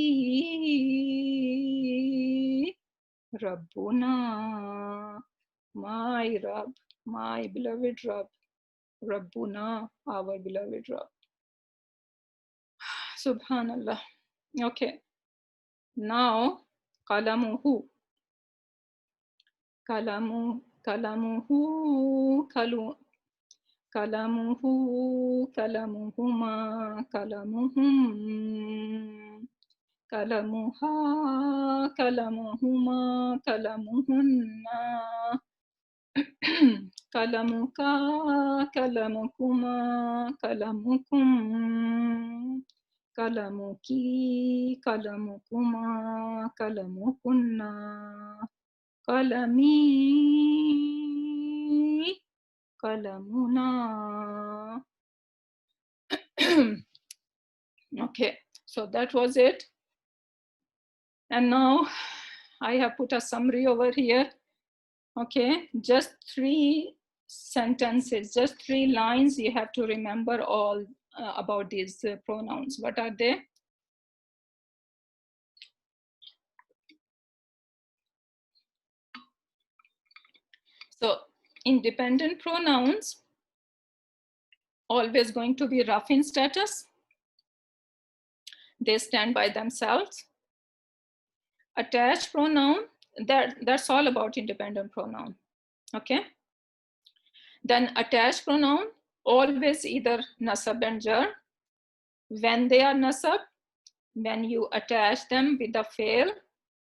Rabbuna. My Rabb, my beloved Rabb. Rabbuna, our beloved Rabb. Subhanallah. Okay. Now, kalamuhu. Kalamuhu, kalamuhu, kalamuhuma, kalamuhum. Kalamuha, kalamuhuma, kalamuhunna. Kalamuka, kalamukuma, kalamukum. Kalamuki, kalamukuma, kalamukunna. Kalami, kalamuna. Okay, so that was it. And now I have put a summary over here. Okay, just 3 sentences, just 3 lines. You have to remember all about these pronouns. What are they? So independent pronouns, always going to be rough in status. They stand by themselves. Attached pronoun, that's all about independent pronoun. Okay. Then attached pronoun, always either nasab and jar. When they are nasab, when you attach them with a fail,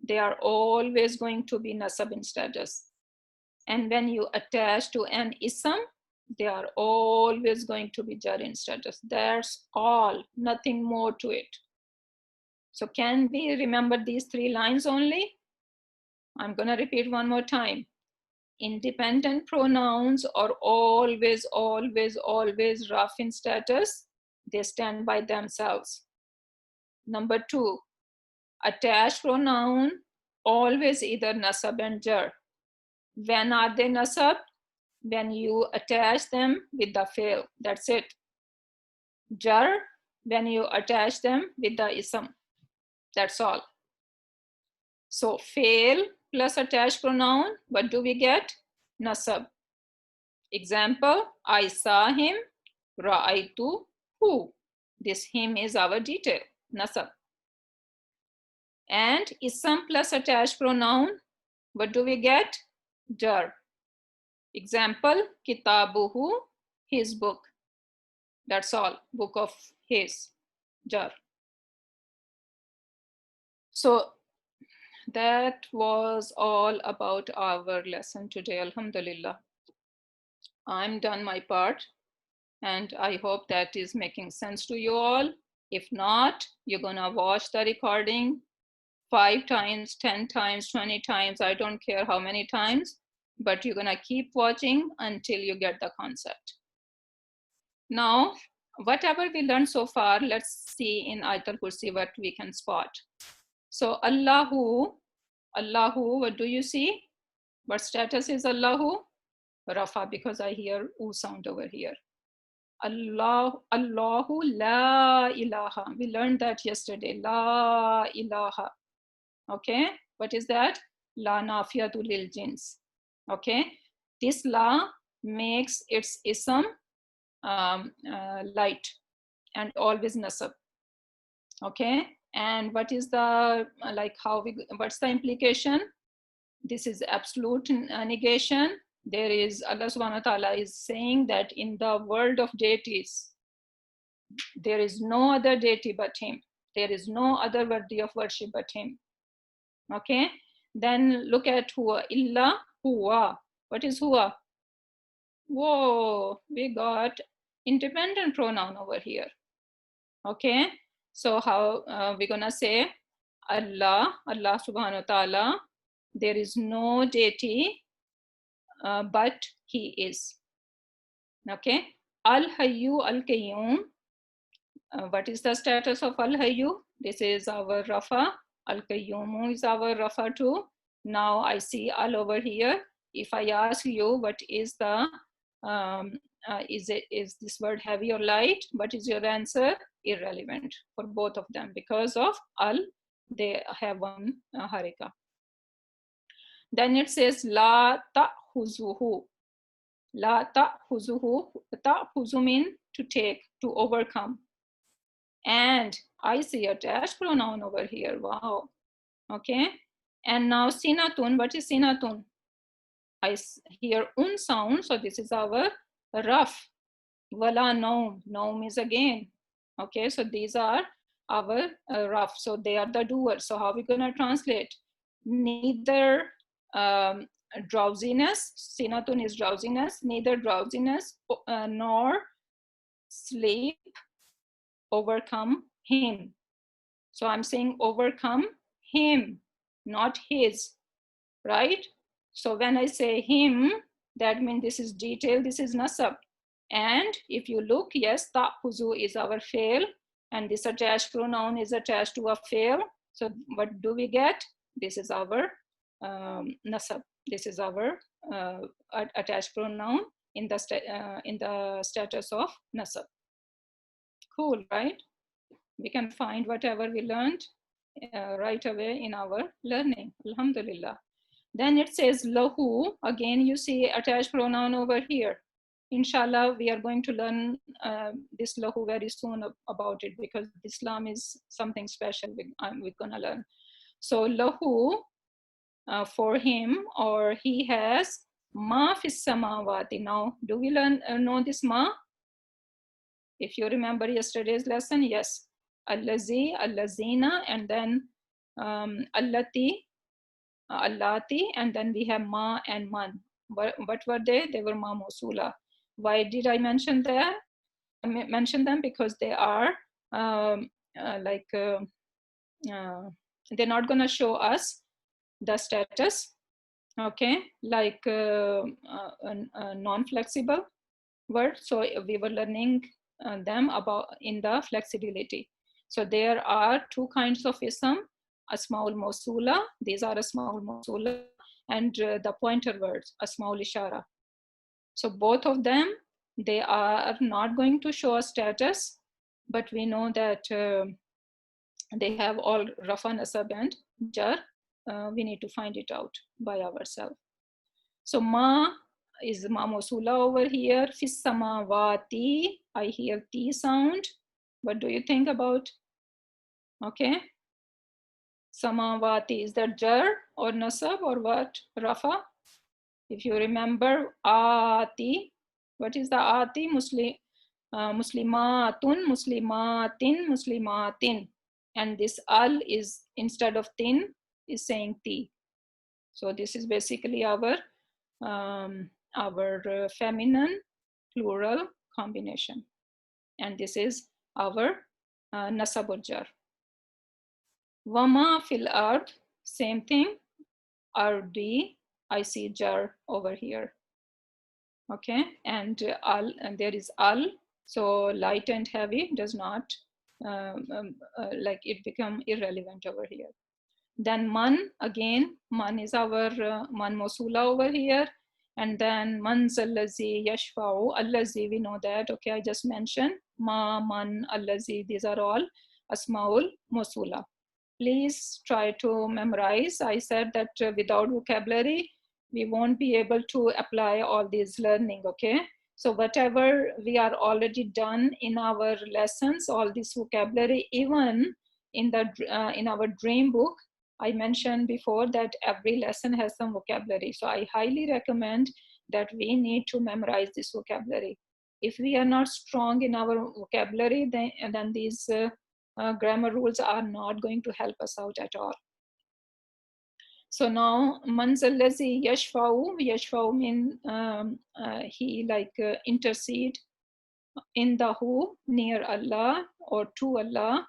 they are always going to be nasab in status. And when you attach to an ism, they are always going to be jar in status. That's all, nothing more to it. So can we remember these 3 lines only? I'm going to repeat one more time. Independent pronouns are always, always, always rough in status. They stand by themselves. Number 2, attached pronoun, always either nasab and jar. When are they nasab? When you attach them with the fail. That's it. Jar, when you attach them with the ism. That's all. So fail plus attached pronoun, what do we get? Nasab. Example, I saw him, ra'aitu hu. This him is our detail, nasab. And ism plus attached pronoun, what do we get? jar. Example, kitabuhu, his book. That's all, book of his, jar. So that was all about our lesson today, alhamdulillah. I'm done my part, and I hope that is making sense to you all. If not, you're gonna watch the recording 5 times, 10 times, 20 times, I don't care how many times, but you're gonna keep watching until you get the concept. Now, whatever we learned so far, let's see in Ayatul Kursi what we can spot. So Allahu, what do you see? What status is Allahu? Rafa, because I hear U sound over here. Allahu la ilaha. We learned that yesterday. La ilaha. Okay, what is that? La nafiyatu lil jins. Okay, this la makes its ism light and always nasab. Okay, and what is the what's the implication? This is absolute negation. There is, Allah subhanahu wa ta'ala is saying that in the world of deities, there is no other deity but him. There is no other worthy of worship but him. Okay, then look at huwa, illa huwa. What is huwa? Whoa, we got independent pronoun over here. Okay, so how we're gonna say Allah subhanahu wa ta'ala, there is no deity but he is. Okay, al-hayyu al-qayyum. What is the status of al-hayyu? This is our rafa. Al-qayyum is our rafa too. Now I see al over here. If I ask you what is the is this word heavy or light? What is your answer? Irrelevant for both of them, because of al, they have one harika. Then it says la ta'khuzuhu. La ta'khuzuhu. Ta'khuzu mean to take, to overcome. And I see attached pronoun over here. Wow. Okay. And now sinatun. What is sinatun? I hear un sound. So this is our rough. Wala naum. Naum is again. Okay. So these are our rough. So they are the doers. So how are we going to translate? Neither drowsiness. Sinatun is drowsiness. Neither drowsiness nor sleep overcome him. So I'm saying overcome him, not his, right? So when I say him, that means this is detail, this is nasab. And if you look, yes, ta'khuzu is our fail, and this attached pronoun is attached to a fail. So what do we get? This is our nasab. This is our attached pronoun in the status of nasab. Cool, right? We can find whatever we learned right away in our learning. Alhamdulillah. Then it says lahu. Again, you see attached pronoun over here. Inshallah, we are going to learn this lahu very soon about it, because Islam is something special we're going to learn. So lahu, for him, or he has ma fis samawati. Now, do we know this ma? If you remember yesterday's lesson, yes. Allazi, allazina, and then allati, allati, and then we have ma and man. What were they? They were ma mawsula. Why did I mention that? I mention them because they are they're not going to show us the status, okay, like non-flexible word. So we were learning them about in the flexibility. So there are two kinds of ism, asmaul mawsula. These are asmaul mawsula, and the pointer words, asmaul ishara. So both of them, they are not going to show a status, but we know that they have all rafa, nasab, and jar. We need to find it out by ourselves. So ma is ma mawsula over here. Fis samawati, I hear T sound. What do you think about? Okay. Samawati, is that jar or nasab or what? Rafa? If you remember, ati, what is the ati? Muslimatun, muslimatin, muslimatin. And this al is, instead of tin, is saying ti. So this is basically our feminine plural combination. And this is our nasab jar. Wama fil ard, same thing. Ardi, I see jar over here. Okay, and al, and there is al. So light and heavy does not like it become irrelevant over here. Then man, again, man is our man mosula over here. And then man allazi yashfa'u, allazi, we know that, okay, I just mentioned. Ma, man, allazi, these are all asmaul mosula. Please try to memorize. I said that without vocabulary, we won't be able to apply all these learning, okay? So whatever we are already done in our lessons, all this vocabulary, even in our dream book, I mentioned before that every lesson has some vocabulary. So I highly recommend that we need to memorize this vocabulary. If we are not strong in our vocabulary, then these grammar rules are not going to help us out at all. So now, manzalazi yashfa'u mean he like intercede in the who, near Allah or to Allah.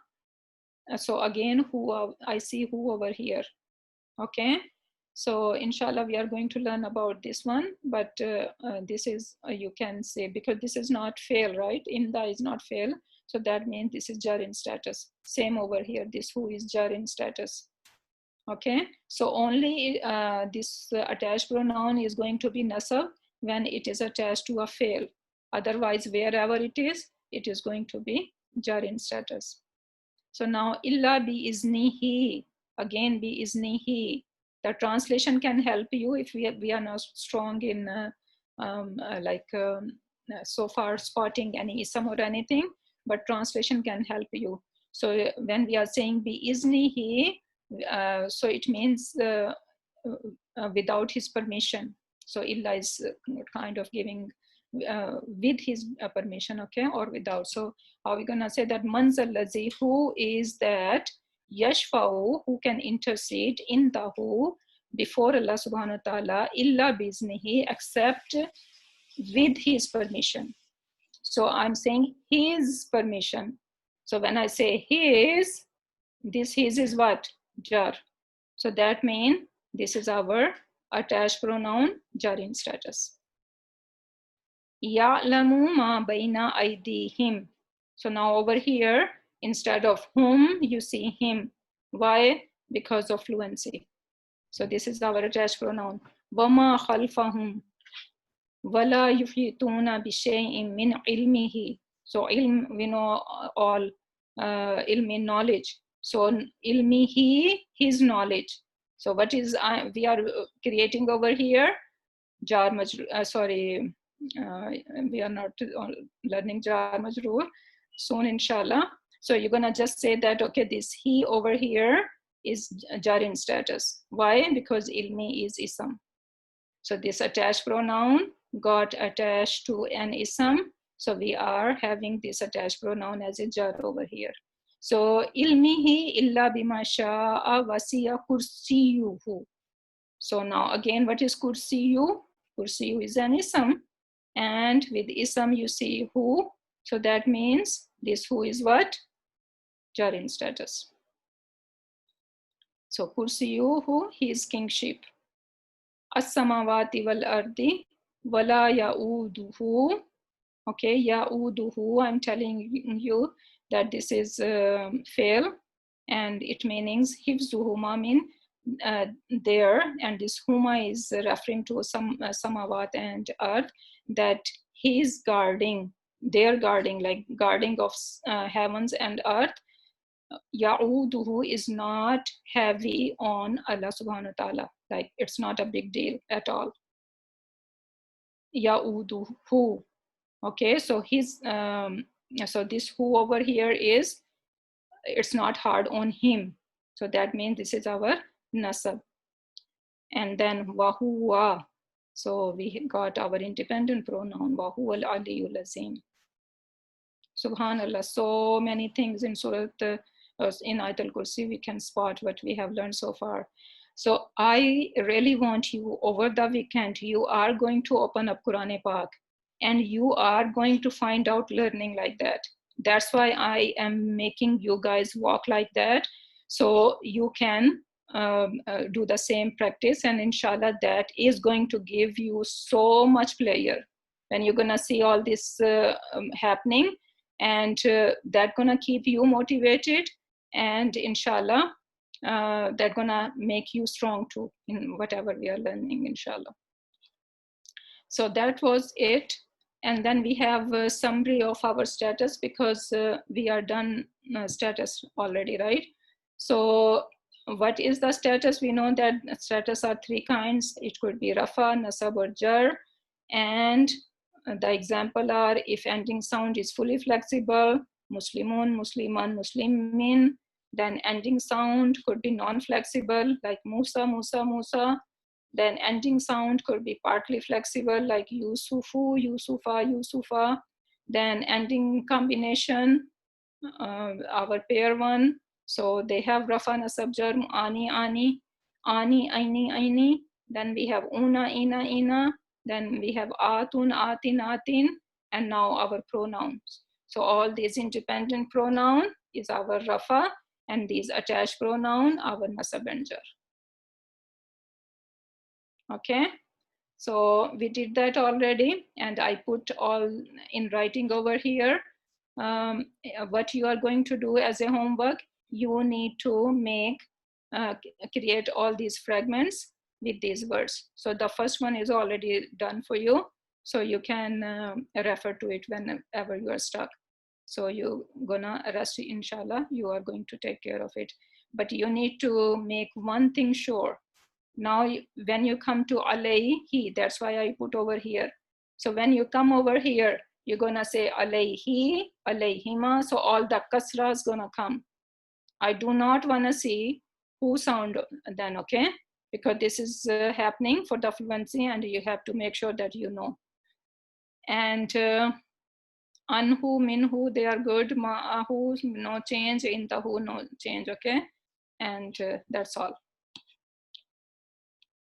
So again, who, I see who over here. Okay, so inshallah we are going to learn about this one, but this is you can say, because this is not fail, right? Inda is not fail, so that means this is jar in status. Same over here, this who is jar in status. Okay, so only this attached pronoun is going to be nasab when it is attached to a fail. Otherwise, wherever it is going to be jar in status. So now, illa bi iznihi, again bi iznihi. The translation can help you if we are not strong in so far spotting any ism or anything, but translation can help you. So when we are saying bi iznihi, so it means without his permission. So illa is kind of giving with his permission, okay, or without. So how are we gonna say that? Manzalazi, who is that? Yashfa'u, who can intercede in the who before Allah subhanahu wa ta'ala, illa biznihi, except with his permission. So I'm saying his permission. So when I say his, this his is what? Jar. So that means this is our attached pronoun, jar in status. Ya'lamu ma baina aydihim. So now over here, instead of whom, you see him. Why? Because of fluency. So this is our attached pronoun. Wama khalfahum. Wala yufituna bishay'in min ilmihi. So ilm, we know all, ilm in knowledge. So ilmihi, his knowledge. So what is, we are creating over here? Jar majroor, we are not learning jar majroor soon, inshallah. So you're gonna just say that, okay, this he over here is jar in status. Why? Because ilmi is ism. So this attached pronoun got attached to an ism. So we are having this attached pronoun as a jar over here. So ilmihi illa bima sha'a wasiya kursiyuhu. So now again, what is kursiyu? Kursiyu is an ism. And with ism you see who. So that means this who is what? Jar in status. So kursiyuhu, his kingship. As-samawati wal ardi wala ya'uduhu. Okay, ya'uduhu, I'm telling you that this is fail, and it means hifzuhuma, mean there, and this huma is referring to some samawat and earth, that he is guarding, they're guarding, like guarding of heavens and earth. Ya'uduhu is not heavy on Allah subhanahu wa ta'ala, like it's not a big deal at all. Ya'uduhu. Okay, so his so this who over here is, it's not hard on him. So that means this is our nasab. And then wahuwa. So we got our independent pronoun, wa huwa al-aliyul azim. Subhanallah, so many things in Surah, in Ayatul Kursi, we can spot what we have learned so far. So I really want you, over the weekend, you are going to open up Quranic Pak, and you are going to find out learning like that. That's why I am making you guys walk like that, so you can do the same practice, and inshallah that is going to give you so much pleasure when you're gonna see all this happening, and that's gonna keep you motivated, and inshallah that's gonna make you strong too in whatever we are learning, inshallah. So that was it. And then we have a summary of our status, because we are done status already, right? So what is the status? We know that status are three kinds. It could be rafa, nasab, or jar. And the example are, if ending sound is fully flexible, Muslimun, Musliman, Muslimin. Then ending sound could be non-flexible, like Musa, Musa, Musa. Then ending sound could be partly flexible, like Yusufu, Yusufa, Yusufa. Then ending combination, our pair one. So they have rafa, nasab, jar, ani, ani, ani, aini, aini. Then we have una, ina, ina. Then we have atun, atin, atin. And now our pronouns. So all these independent pronoun is our rafa, and these attached pronoun, our nasab and jar. Okay, so we did that already, and I put all in writing over here. What you are going to do as a homework, you need to create all these fragments with these words. So the first one is already done for you, so you can refer to it whenever you are stuck. So you're gonna rest, inshallah, you are going to take care of it. But you need to make one thing sure. Now, when you come to alayhi, that's why I put over here. So when you come over here, you're gonna say alayhi, alayhima. So all the kasra is gonna come. I do not wanna see who sound then, okay? Because this is happening for the fluency, and you have to make sure that you know. And anhu, minhu, they are good. Ma'ahu, no change. Intahu, no change, okay? And that's all.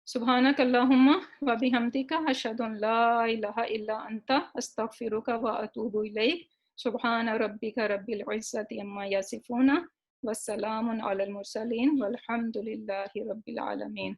Subhanak Allahumma wa bihamdika ashhadu an la ilaha illa anta astaghfiruka wa atubu ilayk. Subhana rabbika rabbil izzati amma yasifuna wa salamun ala al mursalin walhamdulillahi rabbil alamin.